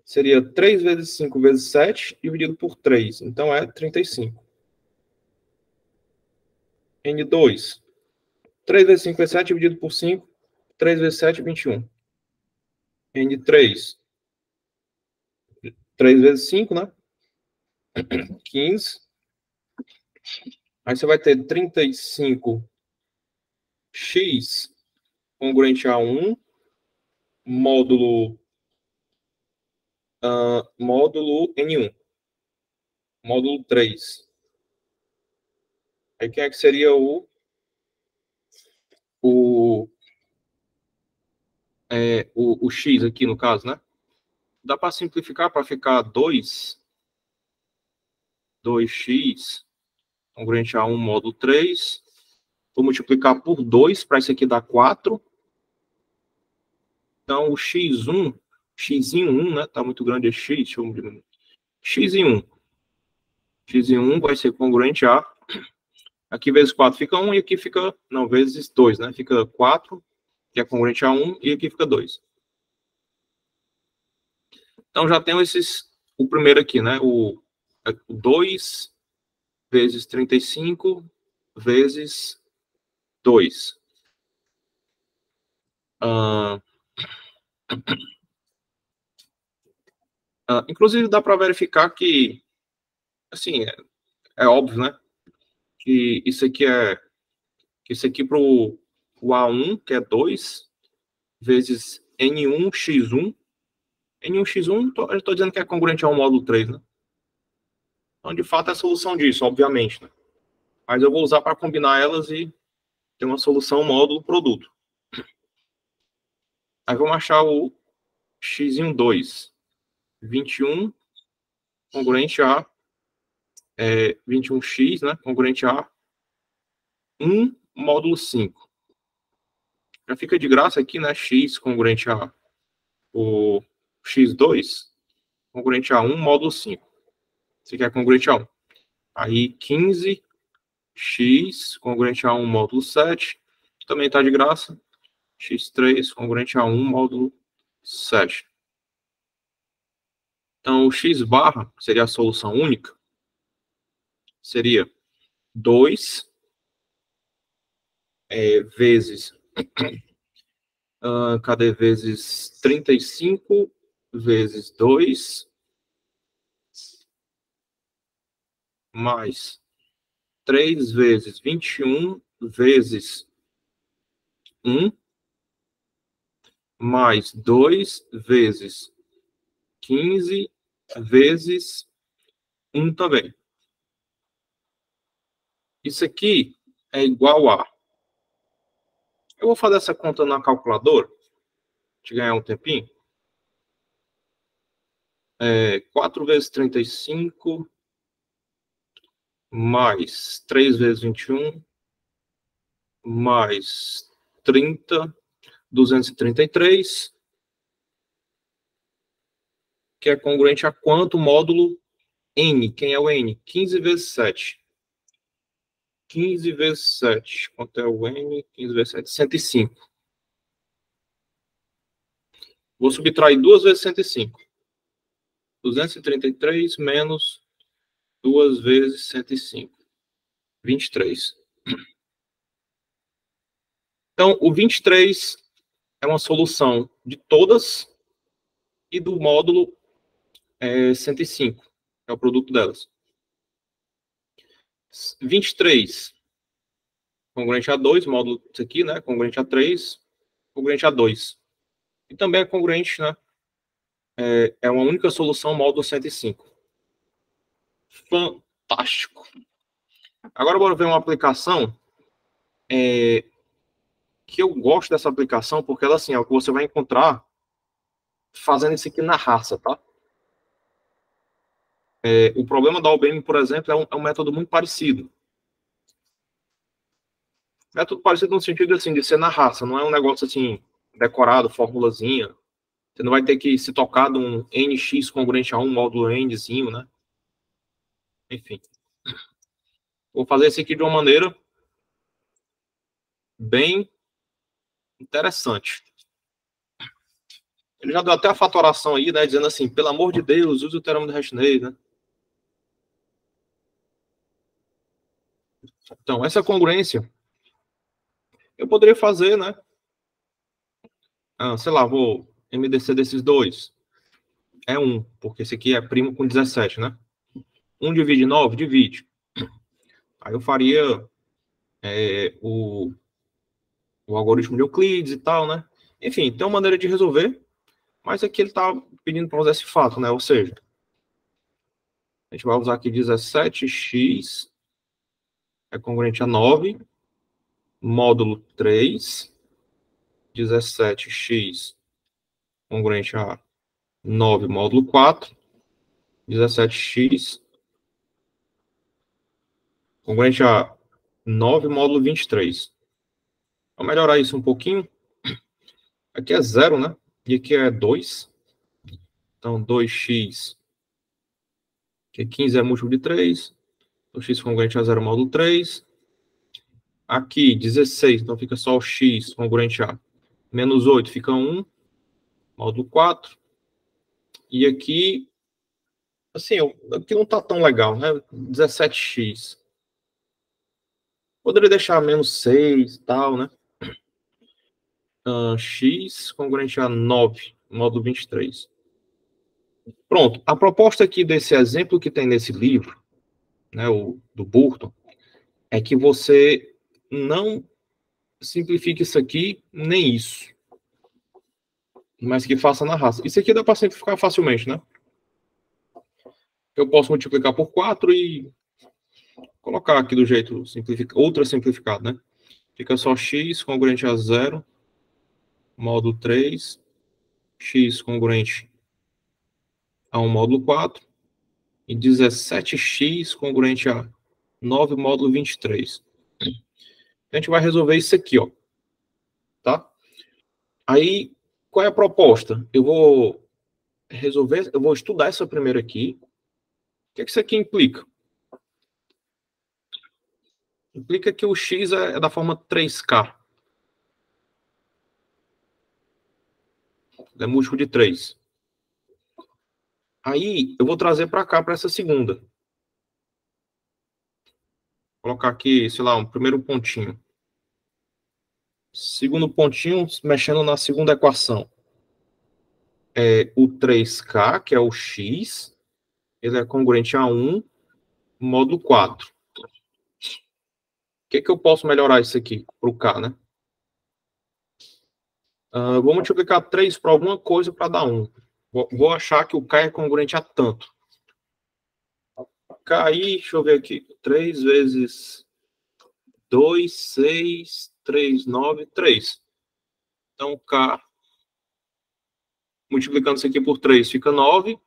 Seria 3 vezes 5 vezes 7 dividido por 3. Então é 35. N2. 3 vezes 5 vezes 7 dividido por 5. 3 vezes 7, 21. N3. 3 vezes 5, né? 15. Aí você vai ter 35x congruente a 1 módulo N1. Módulo 3. Aí quem é que seria o X aqui no caso, né? Dá para simplificar para ficar 2x congruente a 1 módulo 3. Vou multiplicar por 2 para isso aqui dar 4. Então, o x1, x em 1, né? Tá muito grande esse x, deixa eu diminuir. X em 1. X em 1 vai ser congruente a... Aqui vezes 4 fica 1 e aqui fica... Não, vezes 2, né? Fica 4, que é congruente a 1, e aqui fica 2. Então, já tenho o primeiro aqui, né? O 2 vezes 35 vezes 2. Inclusive, dá para verificar que, assim, é óbvio, né? Que isso aqui para o A1, que é 2, vezes N1x1. N1x1, eu estou dizendo que é congruente ao módulo 3, né? Então, de fato, é a solução disso, obviamente, né? Mas eu vou usar para combinar elas e ter uma solução módulo produto. Aí vamos achar o x em 2. 21 congruente a 21x, né? Congruente a 1 módulo 5. Já fica de graça aqui, né? X congruente a o x2 congruente a 1 módulo 5. Isso aqui é congruente a 1. Aí 15x congruente a 1 módulo 7. Também está de graça. X3 congruente a 1 módulo 7. Então, o x barra seria a solução única. Seria 2 vezes... cadê vezes 35 vezes 2 mais 3 vezes 21 vezes 1 mais 2 vezes 15 vezes 1 também. Isso aqui é igual a... Eu vou fazer essa conta na calculadora, de ganhar um tempinho. 4 vezes 35 mais 3 vezes 21 mais 30, 233, que é congruente a quanto módulo n? Quem é o n? 15 vezes 7. 15 vezes 7. Quanto é o n? 15 vezes 7. 105. Vou subtrair 2 vezes 105. 233 menos 2 vezes 105. 23. Então, o 23 é uma solução de todas e do módulo 105. É o produto delas. 23 congruente a 2, módulo isso aqui, né? Congruente a 3, congruente a 2. E também é congruente, né? É uma única solução módulo 105. Fantástico. Agora bora ver uma aplicação que eu gosto dessa aplicação, porque ela assim, é o que você vai encontrar fazendo isso aqui na raça, tá? O problema da OBM, por exemplo, é um método muito parecido. Método parecido no sentido assim, de ser na raça, não é um negócio assim, decorado, formulazinha. Você não vai ter que se tocar de um NX congruente a 1 módulo Nzinho, né? Enfim. Vou fazer isso aqui de uma maneira bem interessante. Ele já deu até a fatoração aí, né? Dizendo assim, pelo amor de Deus, use o teorema de Rashney, né? Então, essa congruência eu poderia fazer, né? Sei lá, vou MDC desses dois. É 1, porque esse aqui é primo com 17, né? 1 divide 9? Divide. Aí eu faria o algoritmo de Euclides e tal, né? Enfim, tem uma maneira de resolver, mas aqui ele está pedindo para usar esse fato, né? Ou seja, a gente vai usar aqui 17x é congruente a 9, módulo 3, 17x congruente a 9, módulo 4, 17x congruente a 9, módulo 23. Vamos melhorar isso um pouquinho. Aqui é 0, né? E aqui é 2. Então, 2x, que 15 é múltiplo de 3. Então, x congruente a 0, módulo 3. Aqui, 16, então fica só o x congruente a menos 8, fica 1, módulo 4. E aqui, assim, aqui não tá tão legal, né? 17x. Poderia deixar menos 6 e tal, né? X congruente a 9, módulo 23. Pronto. A proposta aqui desse exemplo que tem nesse livro, né, o do Burton, é que você não simplifique isso aqui, nem isso. Mas que faça na raça. Isso aqui dá para simplificar facilmente, né? Eu posso multiplicar por 4 e colocar aqui do jeito ultra simplificado, né? Fica só x congruente a 0, módulo 3, x congruente a 1 módulo 4, e 17x congruente a 9 módulo 23. A gente vai resolver isso aqui, ó. Tá? Aí, qual é a proposta? Eu vou resolver, eu vou estudar essa primeira aqui. O que é que isso aqui implica? Implica que o x é da forma 3k. É múltiplo de 3. Aí, eu vou trazer para cá, para essa segunda. Vou colocar aqui, sei lá, um primeiro pontinho. Segundo pontinho, mexendo na segunda equação. O 3k, que é o x, ele é congruente a 1 módulo 4. O que eu posso melhorar isso aqui para o k, né? Vou multiplicar 3 para alguma coisa para dar 1. Vou achar que o k é congruente a tanto. K aí, deixa eu ver aqui. 3 vezes 2, 6, 3, 9, 3. Então, k, multiplicando isso aqui por 3, fica 9.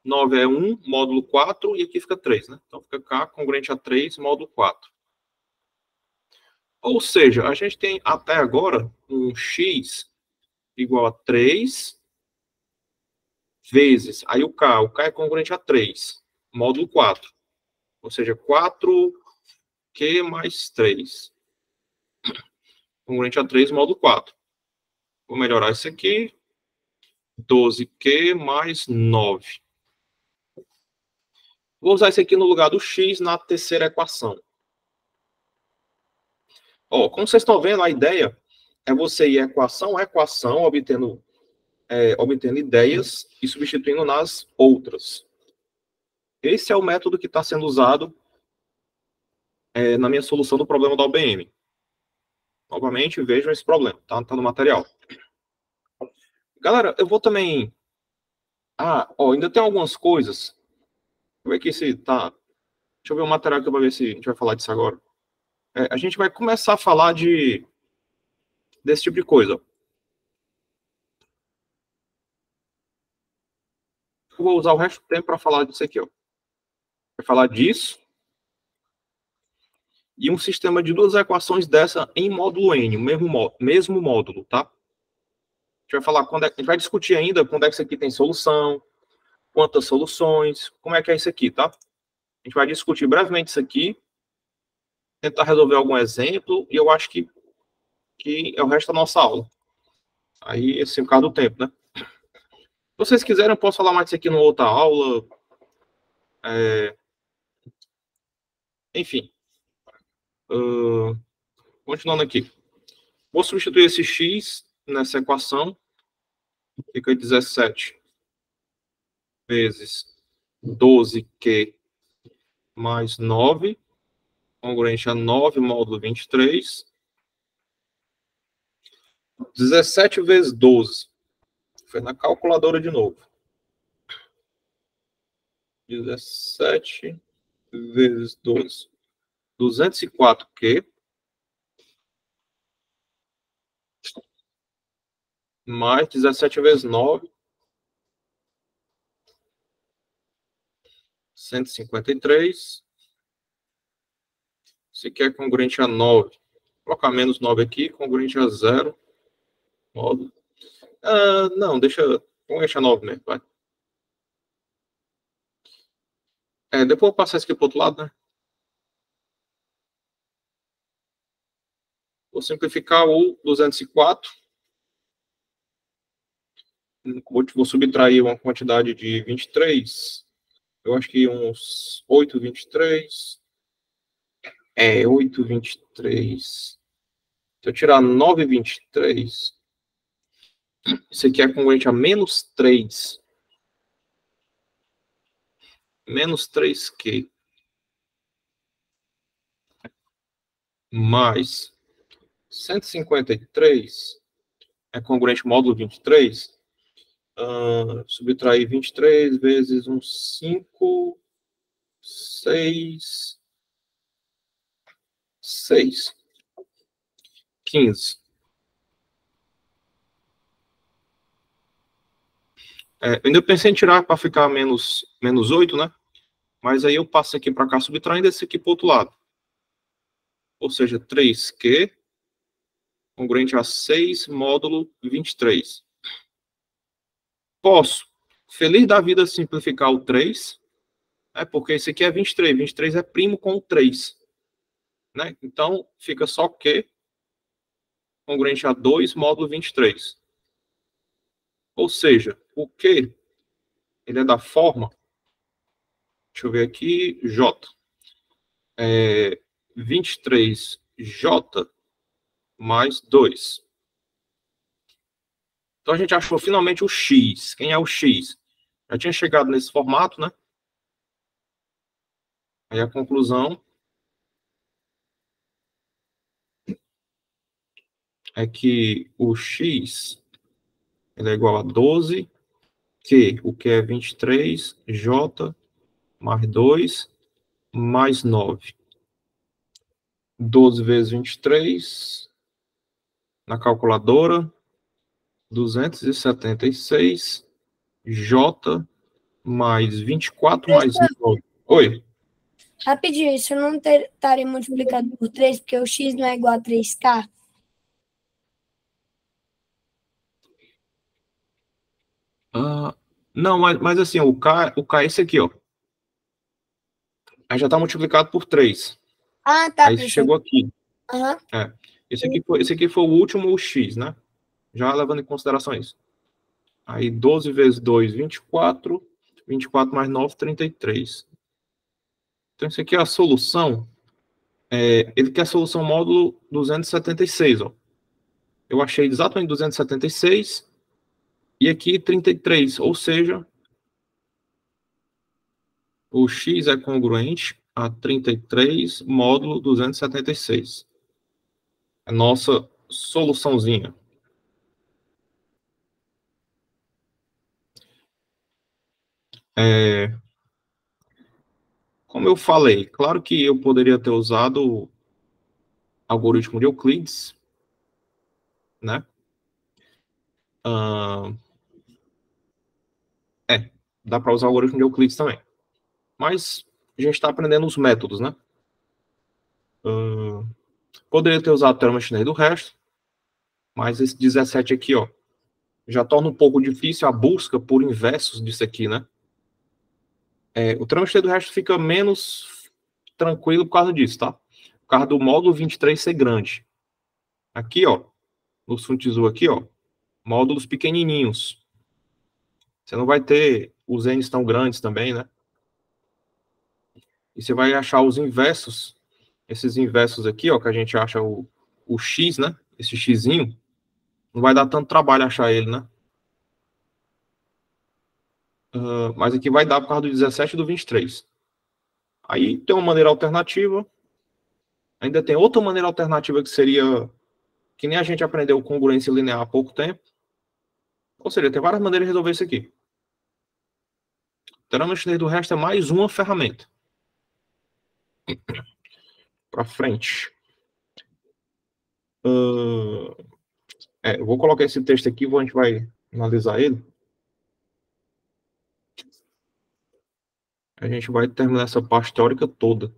9 é 1, módulo 4, e aqui fica 3, né? Então, fica k congruente a 3, módulo 4. Ou seja, a gente tem até agora um x igual a 3 vezes, aí o k é congruente a 3, módulo 4. Ou seja, 4q mais 3. Congruente a 3, módulo 4. Vou melhorar isso aqui. 12q mais 9. Vou usar isso aqui no lugar do x na terceira equação. Como vocês estão vendo, a ideia é você ir equação a equação, obtendo ideias e substituindo nas outras. Esse é o método que está sendo usado na minha solução do problema da OBM. Novamente, vejam esse problema, tá no material. Galera, eu vou também... ainda tem algumas coisas. Deixa eu ver aqui se tá... Deixa eu ver o material aqui para ver se a gente vai falar disso agora. A gente vai começar a falar desse tipo de coisa. Eu vou usar o resto do tempo para falar disso aqui, ó. Vai falar disso. E um sistema de duas equações dessa em módulo N, o mesmo módulo, tá? A gente vai falar a gente vai discutir ainda quando é que isso aqui tem solução, quantas soluções, como é que é isso aqui, tá? A gente vai discutir brevemente isso aqui, tentar resolver algum exemplo, e eu acho que é o resto da nossa aula. Aí, assim, por causa do tempo, né? Se vocês quiserem, eu posso falar mais disso aqui numa outra aula. Enfim. Continuando aqui. Vou substituir esse x nessa equação. Fica 17 vezes 12q mais 9, congruente a 9 módulo 23. 17 vezes 12. Foi na calculadora de novo. 17 vezes 12. 204q mais 17 vezes 9. 153. Isso aqui é congruente a 9. Vou colocar menos 9 aqui, congruente a 0. Módulo. Não, deixa congruente a 9 mesmo, vai. Depois eu vou passar isso aqui para o outro lado, né? Vou simplificar o 204. Vou subtrair uma quantidade de 23. Eu acho que uns 8,23. 8,23. Se eu tirar 9,23, isso aqui é congruente a menos 3. Menos 3q. Mais 153 é congruente ao módulo 23. Subtrair 23 vezes uns 5, 6, 15. Eu ainda pensei em tirar para ficar menos 8, né? Mas aí eu passo aqui para cá, subtraindo esse aqui para o outro lado. Ou seja, 3q congruente a 6 módulo 23. Posso, feliz da vida, simplificar o 3, porque esse aqui é 23. 23 é primo com o 3. Né? Então, fica só Q congruente a 2 módulo 23. Ou seja, o Q, ele é da forma, deixa eu ver aqui, J. 23J mais 2. Então, a gente achou finalmente o X. Quem é o X? Já tinha chegado nesse formato, né? Aí a conclusão é que o X ele é igual a 12, o que é 23, J mais 2, mais 9. 12 vezes 23, na calculadora, 276, J mais 24 mais 9. Oi? Rapidinho, isso não estaria multiplicado por 3, porque o x não é igual a 3k? Não, mas assim, o K é esse aqui, ó. Aí já está multiplicado por 3. Ah, tá, Aí professor. chegou aqui. Aham. Esse aqui foi o último, o X, né? Já levando em consideração isso. Aí 12 vezes 2, 24. 24 mais 9, 33. Então, isso aqui é a solução. Ele quer a solução módulo 276, ó. Eu achei exatamente 276 e aqui 33, ou seja, o X é congruente a 33 módulo 276. A nossa soluçãozinha. Como eu falei, claro que eu poderia ter usado o algoritmo de Euclides, né? Dá para usar o algoritmo de Euclides também. Mas a gente está aprendendo os métodos, né? Poderia ter usado o Theorema de Schneider do resto, mas esse 17 aqui, ó, já torna um pouco difícil a busca por inversos disso aqui, né? O Theorema de Schneider do resto fica menos tranquilo por causa disso, tá? Por causa do módulo 23 ser grande. Aqui, ó, no Sun Tzu aqui, ó, módulos pequenininhos. Você não vai ter os N's tão grandes também, né? E você vai achar os inversos, esses inversos aqui, ó, que a gente acha o X, né? Esse Xzinho, não vai dar tanto trabalho achar ele, né? Mas aqui vai dar por causa do 17 e do 23. Aí tem uma maneira alternativa. Ainda tem outra maneira alternativa que seria que nem a gente aprendeu congruência linear há pouco tempo. Ou seja, tem várias maneiras de resolver isso aqui. Teorema de Schneider do resto é mais uma ferramenta. Para frente. Eu vou colocar esse texto aqui, a gente vai analisar ele. A gente vai terminar essa parte teórica toda.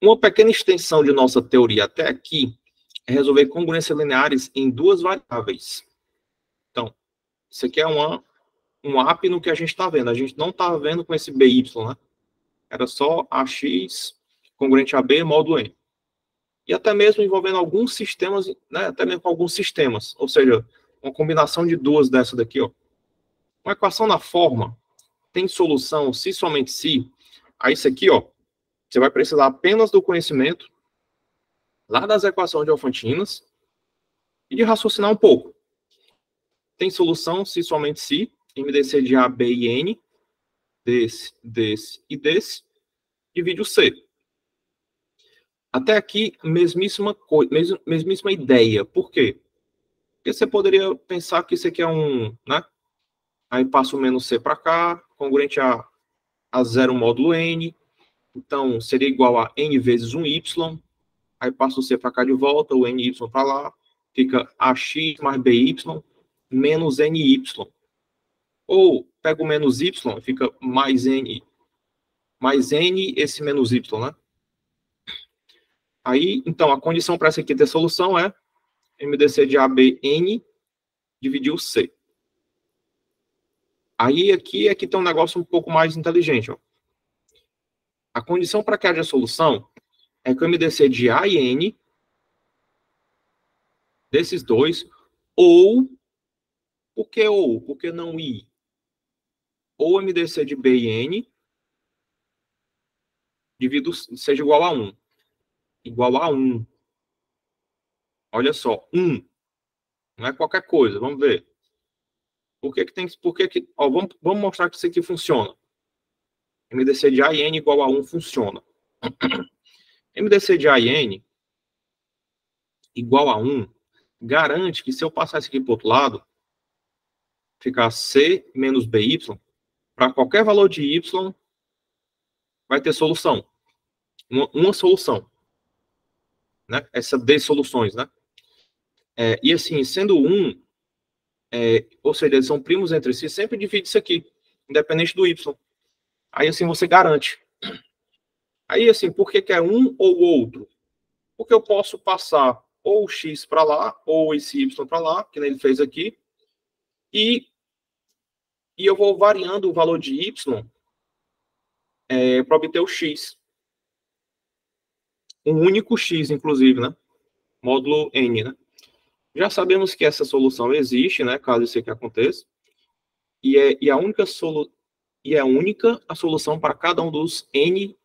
Uma pequena extensão de nossa teoria até aqui é resolver congruências lineares em duas variáveis. Então, isso aqui é um AP no que a gente está vendo. A gente não está vendo com esse BY, né? Era só AX congruente a B módulo N. E até mesmo envolvendo alguns sistemas, né? Até mesmo com alguns sistemas. Ou seja, uma combinação de duas dessa daqui, ó. Uma equação na forma tem solução se somente se. Aí isso aqui, ó, você vai precisar apenas do conhecimento lá das equações de Alfantinas e de raciocinar um pouco. Tem solução se somente se, MDC de A, B e N, desse e desse, divide o C. Até aqui, mesmíssima ideia. Por quê? Porque você poderia pensar que isso aqui é né? Aí passa o menos C para cá, congruente a 0 módulo N. Então, seria igual a N vezes um Y. aí passa o C para cá de volta, o NY para lá, fica AX mais BY menos NY. Ou pega o menos Y, fica mais N, esse menos Y, né? Aí, então, a condição para essa aqui ter solução é MDC de AB N dividir o C. Aí, aqui é que tem um negócio um pouco mais inteligente, ó. A condição para que haja solução é que o MDC de A e N desses dois, ou, por que não I? Ou MDC de B e N dividido seja igual a 1. Igual a 1. Olha só, 1. Não é qualquer coisa, vamos ver. Ó, vamos mostrar que isso aqui funciona. MDC de A e N igual a 1 funciona. MDC de A e N igual a 1 garante que se eu passar isso aqui para o outro lado, ficar C menos BY, para qualquer valor de Y, vai ter solução. Uma solução. Né? Essa de soluções, né? E assim, sendo 1, ou seja, eles são primos entre si, sempre divide isso aqui, independente do Y. Aí assim você garante. Aí assim, por que é um ou outro? Porque eu posso passar ou o X para lá, ou esse Y para lá, que nem ele fez aqui, e eu vou variando o valor de Y para obter o X. Um único X, inclusive, né? Módulo N, né? Já sabemos que essa solução existe, né? Caso isso aqui aconteça. E a única a solução para cada um dos N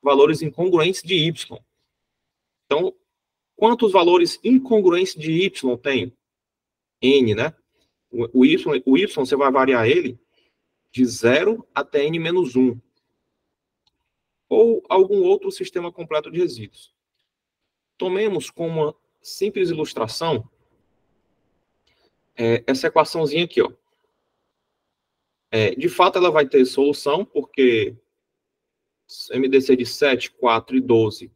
valores incongruentes de Y. Então, quantos valores incongruentes de Y tem? N, né? O y você vai variar ele de 0 até N menos 1. Ou algum outro sistema completo de resíduos. Tomemos como uma simples ilustração essa equaçãozinha aqui, ó. De fato, ela vai ter solução, porque MDC de 7, 4 e 12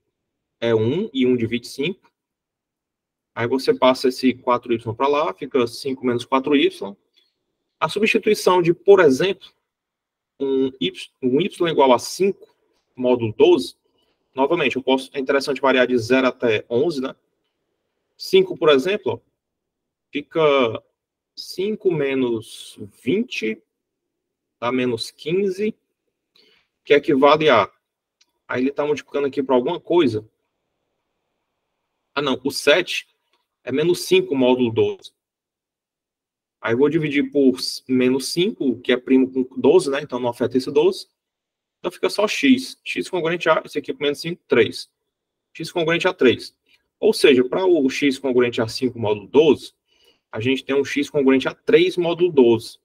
é 1, e 1 divide 5. Aí você passa esse 4y para lá, fica 5 menos 4y. A substituição de, por exemplo, um y igual a 5, módulo 12, novamente, é interessante variar de 0 até 11, né? 5, por exemplo, ó, fica 5 menos 20, dá menos 15, que equivale a... Aí ele está multiplicando aqui para alguma coisa. Ah, não, o 7 é menos 5, módulo 12. Aí eu vou dividir por menos 5, que é primo com 12, né? Então não afeta esse 12. Então fica só x. X congruente a, esse aqui por menos 5, 3. X congruente a 3. Ou seja, para o x congruente a 5 módulo 12, a gente tem um x congruente a 3 módulo 12.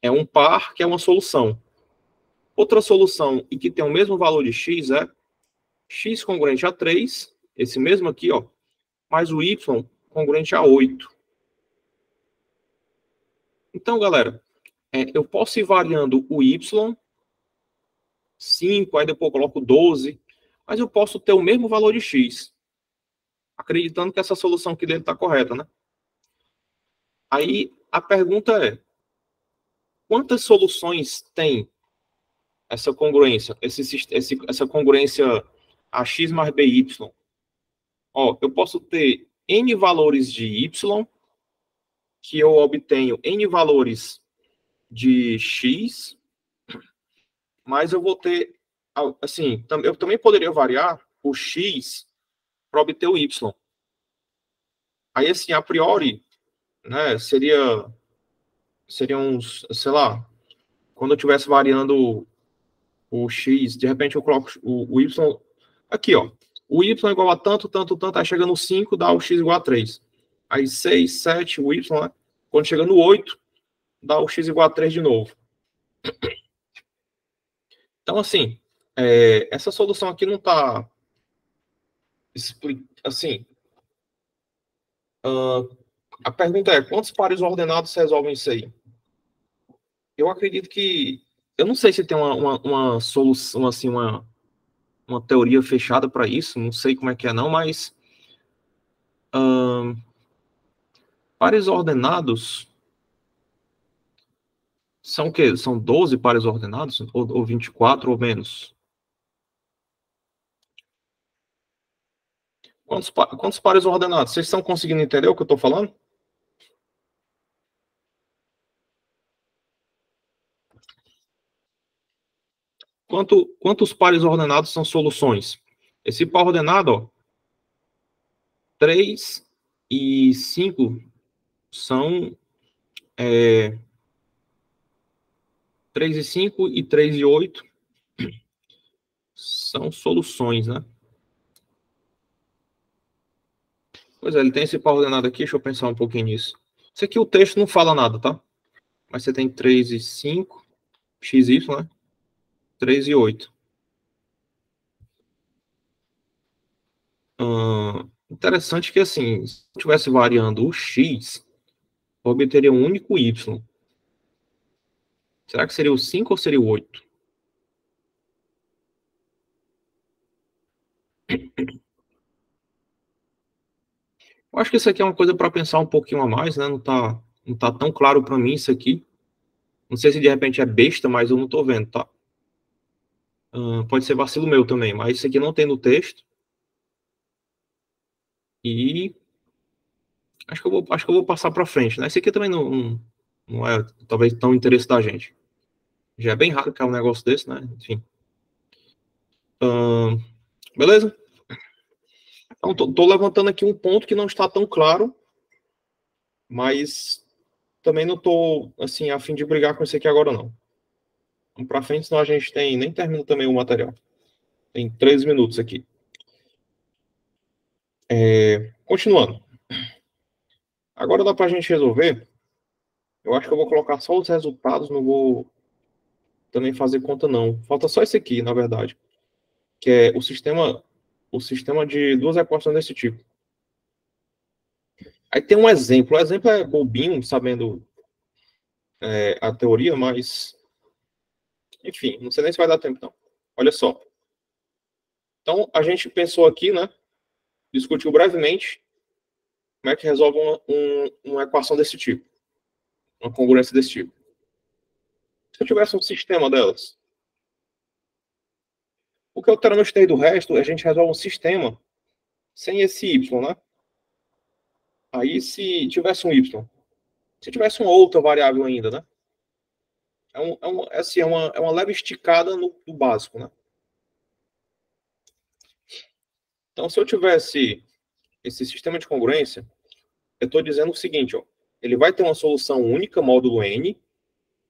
É um par que é uma solução. Outra solução e que tem o mesmo valor de x é x congruente a 3, esse mesmo aqui, ó, mais o y congruente a 8. Então, galera, eu posso ir variando o y, 5, aí depois eu coloco 12, mas eu posso ter o mesmo valor de x, acreditando que essa solução aqui dele está correta, né? Aí a pergunta é, quantas soluções tem essa congruência, essa congruência AX mais BY? Ó, eu posso ter N valores de Y, que eu obtenho N valores de X, mas eu vou ter, assim, eu também poderia variar o X para obter o Y. Aí, assim, a priori, né, seria uns, sei lá, quando eu estivesse variando o X, de repente eu coloco o Y, aqui, ó, o Y igual a tanto, tanto, tanto, aí chega no 5, dá o X igual a 3. Aí 6, 7, o Y, né? Quando chega no 8, dá o X igual a 3 de novo. Então, assim, essa solução aqui não está assim. A pergunta é, quantos pares ordenados resolvem isso aí? Eu acredito que... Eu não sei se tem uma solução, assim, uma uma teoria fechada para isso, não sei como é que é não, mas pares ordenados são o quê? São 12 pares ordenados? Ou 24 ou menos? Quantos pares ordenados? Vocês estão conseguindo entender o que eu estou falando? Quantos pares ordenados são soluções? Esse par ordenado, ó, 3 e 5 são 3 e 5 e 3 e 8 são soluções, né? Pois é, ele tem esse par ordenado aqui, deixa eu pensar um pouquinho nisso. Isso aqui o texto não fala nada, tá? Mas você tem 3 e 5, xy, né? 3 e 8. Interessante que, assim, se eu estivesse variando o x, eu obteria um único y. Será que seria o 5 ou seria o 8? Eu acho que isso aqui é uma coisa para pensar um pouquinho a mais, né? Não tá tão claro para mim isso aqui. Não sei se de repente é besta, mas eu não tô vendo, tá? Pode ser vacilo meu também, mas isso aqui não tem no texto. E acho que eu vou passar para frente, né? Esse aqui também não é talvez tão interesse da gente. Já é bem raro que é um negócio desse, né? Enfim. Beleza? Então, tô levantando aqui um ponto que não está tão claro, mas também não tô, assim, a fim de brigar com isso aqui agora, não. Vamos para frente, senão a gente nem termina também o material. Tem 13 minutos aqui. Continuando. Agora dá para a gente resolver. Eu acho que eu vou colocar só os resultados, não vou também fazer conta, não. Falta só esse aqui, na verdade, que é o sistema de duas equações desse tipo. Aí tem um exemplo. O exemplo é bobinho, sabendo a teoria, mas enfim, não sei nem se vai dar tempo, não. Olha só. Então, a gente pensou aqui, né? Discutiu brevemente como é que resolve uma equação desse tipo, uma congruência desse tipo. Se eu tivesse um sistema delas, o que eu mostrei do resto, a gente resolve um sistema sem esse y, né? Aí, se tivesse um y, se tivesse uma outra variável ainda, né? É uma leve esticada no básico, né? Então, se eu tivesse esse sistema de congruência, eu estou dizendo o seguinte, ó, ele vai ter uma solução única, módulo n,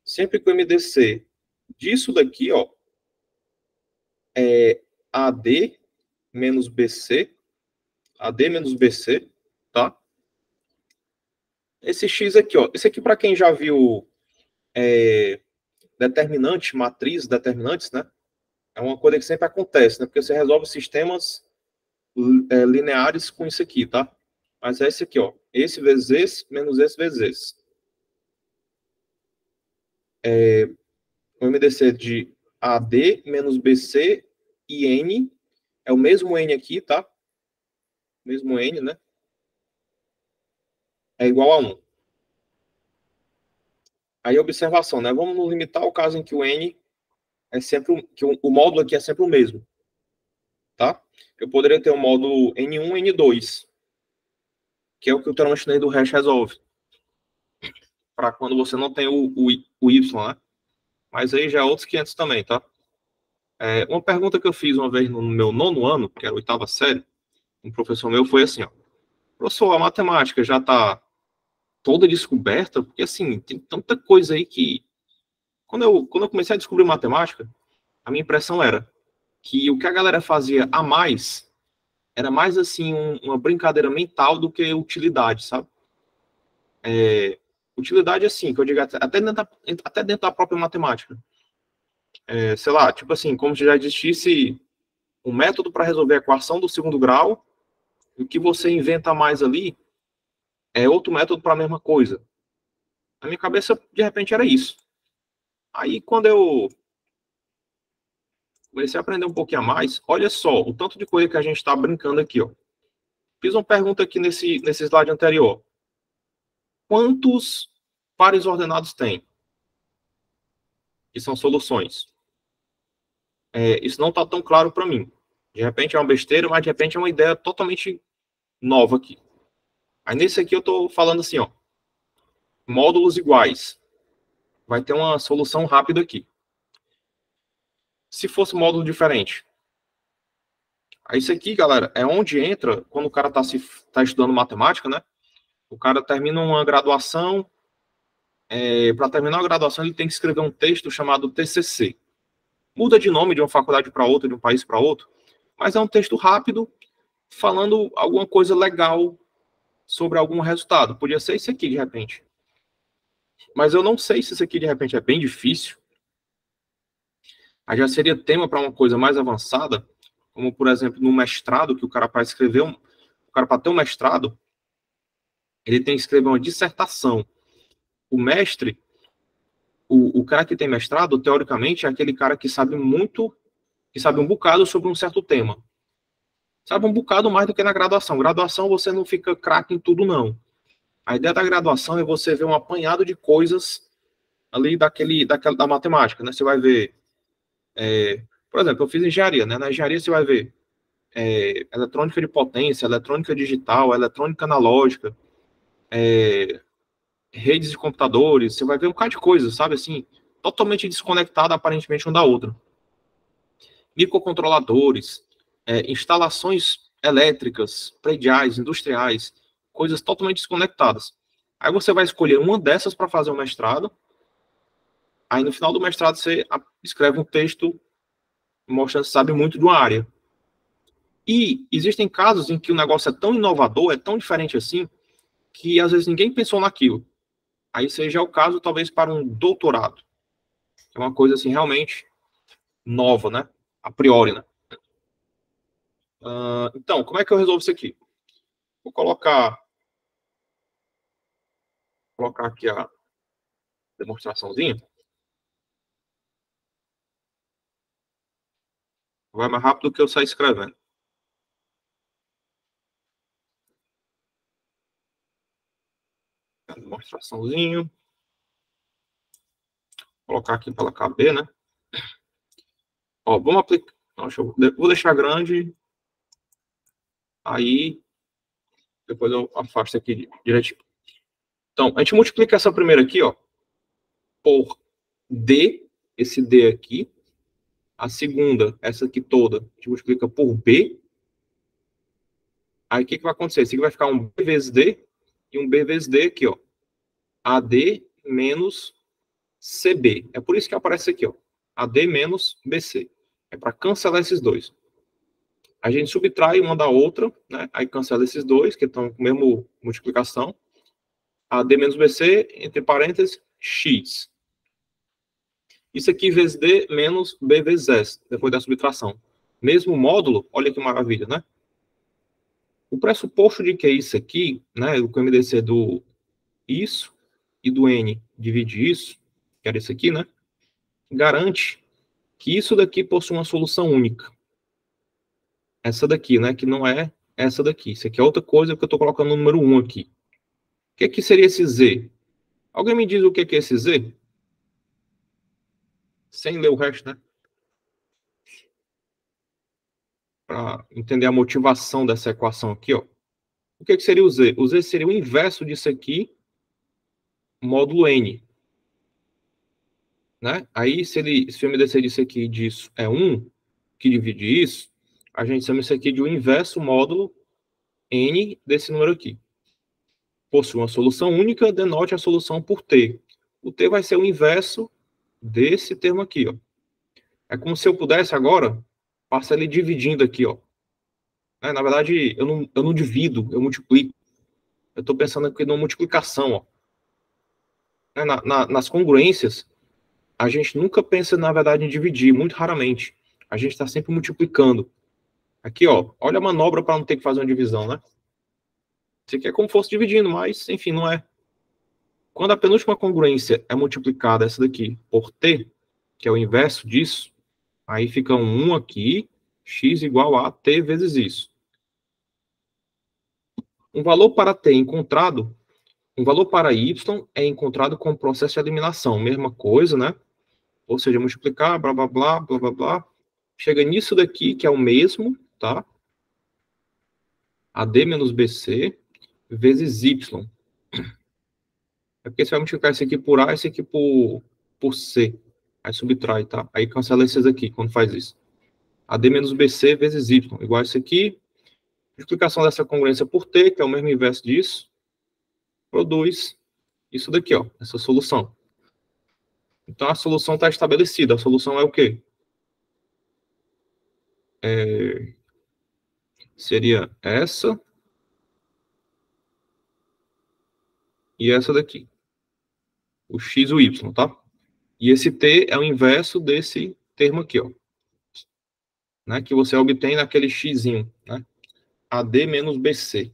sempre que o MDC disso daqui, ó, é AD menos BC, tá? Esse X aqui, ó, esse aqui para quem já viu determinante, matriz, determinantes, né? É uma coisa que sempre acontece, né? Porque você resolve sistemas lineares com isso aqui, tá? Mas é esse aqui, ó. Esse vezes esse, menos esse vezes esse. O MDC de AD menos BC e N é o mesmo N aqui, tá? Mesmo N, né? É igual a 1. Aí, observação, né? Vamos nos limitar ao caso em que o N é sempre, que o módulo aqui é sempre o mesmo, tá? Eu poderia ter o módulo N1, N2, que é o que o transformador do hash resolve, para quando você não tem o Y, né? Mas aí já é outros 500 também, tá? Uma pergunta que eu fiz uma vez no meu 9º ano, que era a 8ª série, um professor meu foi assim, ó, professor, a matemática já está toda descoberta, porque assim, tem tanta coisa aí que quando eu comecei a descobrir matemática, a minha impressão era que o que a galera fazia a mais era mais assim uma brincadeira mental do que utilidade, sabe? Utilidade assim, que eu digo até dentro da própria matemática. Sei lá, tipo assim, como se já existisse um método para resolver a equação do segundo grau, e o que você inventa mais ali é outro método para a mesma coisa. Na minha cabeça, de repente, era isso. Aí, quando eu comecei a aprender um pouquinho a mais. Olha só, o tanto de coisa que a gente está brincando aqui, ó. Fiz uma pergunta aqui nesse slide anterior. Quantos pares ordenados tem? Que são soluções. Isso não está tão claro para mim. De repente é uma besteira, mas de repente é uma ideia totalmente nova aqui. Aí nesse aqui eu estou falando assim, ó. Módulos iguais. Vai ter uma solução rápida aqui. Se fosse módulo diferente. Aí isso aqui, galera, é onde entra, quando o cara tá estudando matemática, né? O cara termina uma graduação. Para terminar a graduação, ele tem que escrever um texto chamado TCC. Muda de nome de uma faculdade para outra, de um país para outro, mas é um texto rápido, falando alguma coisa legal sobre algum resultado. Podia ser isso aqui, de repente. Mas eu não sei se isso aqui, de repente, é bem difícil. Aí já seria tema para uma coisa mais avançada, como, por exemplo, no mestrado, que o cara, para escrever o cara, para ter um mestrado, ele tem que escrever uma dissertação. O mestre, o cara que tem mestrado, teoricamente, é aquele cara que sabe muito, que sabe um bocado sobre um certo tema. Sabe um bocado mais do que na graduação. Graduação você não fica craque em tudo, não. A ideia da graduação é você ver um apanhado de coisas ali da matemática, né? Você vai ver, por exemplo, eu fiz engenharia, né? Na engenharia você vai ver eletrônica de potência, eletrônica digital, eletrônica analógica, redes de computadores, você vai ver um bocado de coisas, sabe, assim, totalmente desconectada aparentemente uma da outra. Microcontroladores, instalações elétricas, prediais, industriais, coisas totalmente desconectadas. Aí você vai escolher uma dessas para fazer o mestrado, aí no final do mestrado você escreve um texto mostrando que sabe muito de uma área. E existem casos em que o negócio é tão inovador, é tão diferente assim, que às vezes ninguém pensou naquilo. Aí seja o caso, talvez, para um doutorado. É uma coisa, assim, realmente nova, né? A priori, né? Então, como é que eu resolvo isso aqui? Vou colocar aqui a demonstraçãozinha. Vai mais rápido do que eu sair escrevendo. Demonstraçãozinho. Vou colocar aqui para ela caber, né? Ó, vamos aplicar. Vou deixar grande. Aí, depois eu afasto aqui direitinho. Então, a gente multiplica essa primeira aqui, ó, por D, esse D aqui. A segunda, essa aqui toda, a gente multiplica por B. Aí o que vai acontecer? Isso aqui vai ficar um B vezes D e um B vezes D aqui, ó. AD menos CB. É por isso que aparece aqui, ó. AD menos BC. É para cancelar esses dois. A gente subtrai uma da outra, né? Aí cancela esses dois, que estão com a mesma multiplicação. AD menos BC, entre parênteses, X. Isso aqui vezes D menos B vezes S, depois da subtração. Mesmo módulo, olha que maravilha, né? O pressuposto de que isso aqui, né, o QMDC do isso e do N divide isso, que era isso aqui, né, garante que isso daqui possui uma solução única. Essa daqui, né, que não é essa daqui. Isso aqui é outra coisa que eu estou colocando no número 1 aqui. O que seria esse Z? Alguém me diz o que é esse Z? Sem ler o resto, né? Para entender a motivação dessa equação aqui, ó. O que seria o Z? O Z seria o inverso disso aqui, módulo N. Né? Aí, se o MDC disso aqui disso é 1, que divide isso, a gente chama isso aqui de o inverso módulo N desse número aqui. Possui uma solução única, denote a solução por T. O T vai ser o inverso desse termo aqui, ó. É como se eu pudesse agora passar ele dividindo aqui, ó. Na verdade, eu não divido, eu multiplico. Eu estou pensando aqui numa multiplicação, ó. Nas congruências, a gente nunca pensa, na verdade, em dividir, muito raramente. A gente está sempre multiplicando. Aqui, ó, olha a manobra para não ter que fazer uma divisão, né? Isso aqui é como se fosse dividindo, mas, enfim, não é. Quando a penúltima congruência é multiplicada, essa daqui, por T, que é o inverso disso, Aí fica um 1 aqui, x igual a t vezes isso. Um valor para t encontrado, um valor para y é encontrado com o processo de eliminação. Mesma coisa, né? Ou seja, multiplicar, blá, blá, blá, blá, blá, blá. Chega nisso daqui, que é o mesmo, tá? AD menos BC vezes Y. É porque você vai multiplicar esse aqui por A, esse aqui por C. Aí subtrai, tá? Aí cancela esses aqui quando faz isso. AD menos BC vezes Y, igual a isso aqui. Multiplicação dessa congruência por T, que é o mesmo inverso disso, produz isso daqui, ó, essa solução. Então, a solução está estabelecida. A solução é o quê? Seria essa e essa daqui. O x e o y, tá? E esse t é o inverso desse termo aqui, ó. Né, que você obtém naquele xzinho, né? AD menos BC.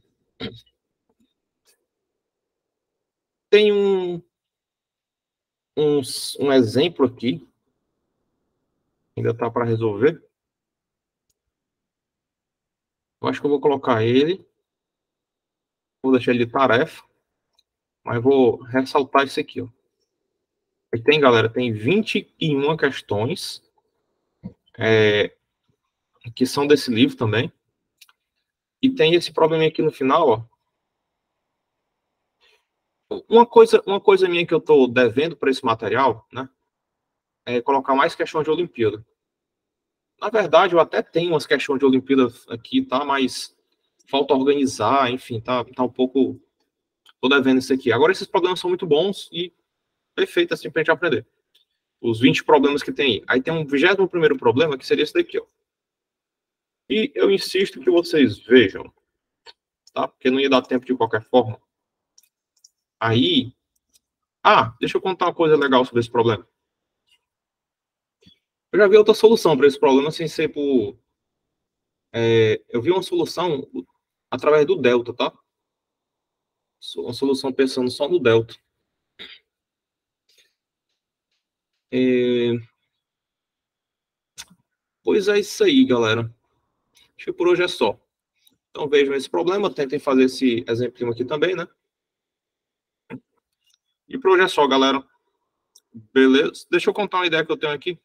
Tem um exemplo aqui, ainda tá para resolver. Eu acho que eu vou colocar ele, vou deixar ele de tarefa, mas vou ressaltar isso aqui, ó. Aí tem, galera, tem 21 questões que são desse livro também. E tem esse problema aqui no final, ó. Uma coisa minha que eu tô devendo para esse material, né, é colocar mais questões de Olimpíada. Na verdade, eu até tenho umas questões de Olimpíada aqui, tá? Mas falta organizar, enfim, tá um pouco... Tô devendo isso aqui. Agora, esses problemas são muito bons e perfeitos, assim, pra gente aprender. Os 20 problemas que tem aí. Aí tem um 21º problema, que seria esse daqui, ó. E eu insisto que vocês vejam, tá? Porque não ia dar tempo de qualquer forma. Aí... Ah, deixa eu contar uma coisa legal sobre esse problema. Eu já vi outra solução para esse problema sem ser por... eu vi uma solução através do delta, tá? Uma solução pensando só no delta. Pois é isso aí, galera. Acho que por hoje é só. Então vejam esse problema, tentem fazer esse exemplinho aqui também, né? E por hoje é só, galera. Beleza? Deixa eu contar uma ideia que eu tenho aqui.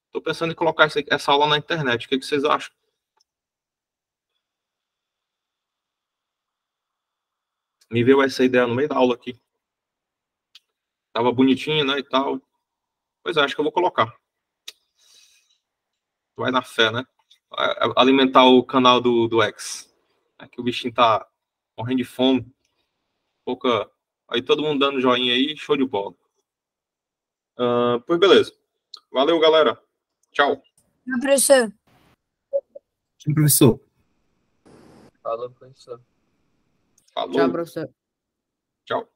Estou pensando em colocar essa aula na internet. O que vocês acham? Me veio essa ideia no meio da aula aqui. Tava bonitinho, né, e tal. Pois é, acho que eu vou colocar. Vai na fé, né? Alimentar o canal do X. Aqui o bichinho tá morrendo de fome. Pouca... Aí todo mundo dando joinha aí, show de bola. Pois beleza. Valeu, galera. Tchau. Meu professor. Sim, professor. Falou, professor. Falou. Tchau, professor. Tchau.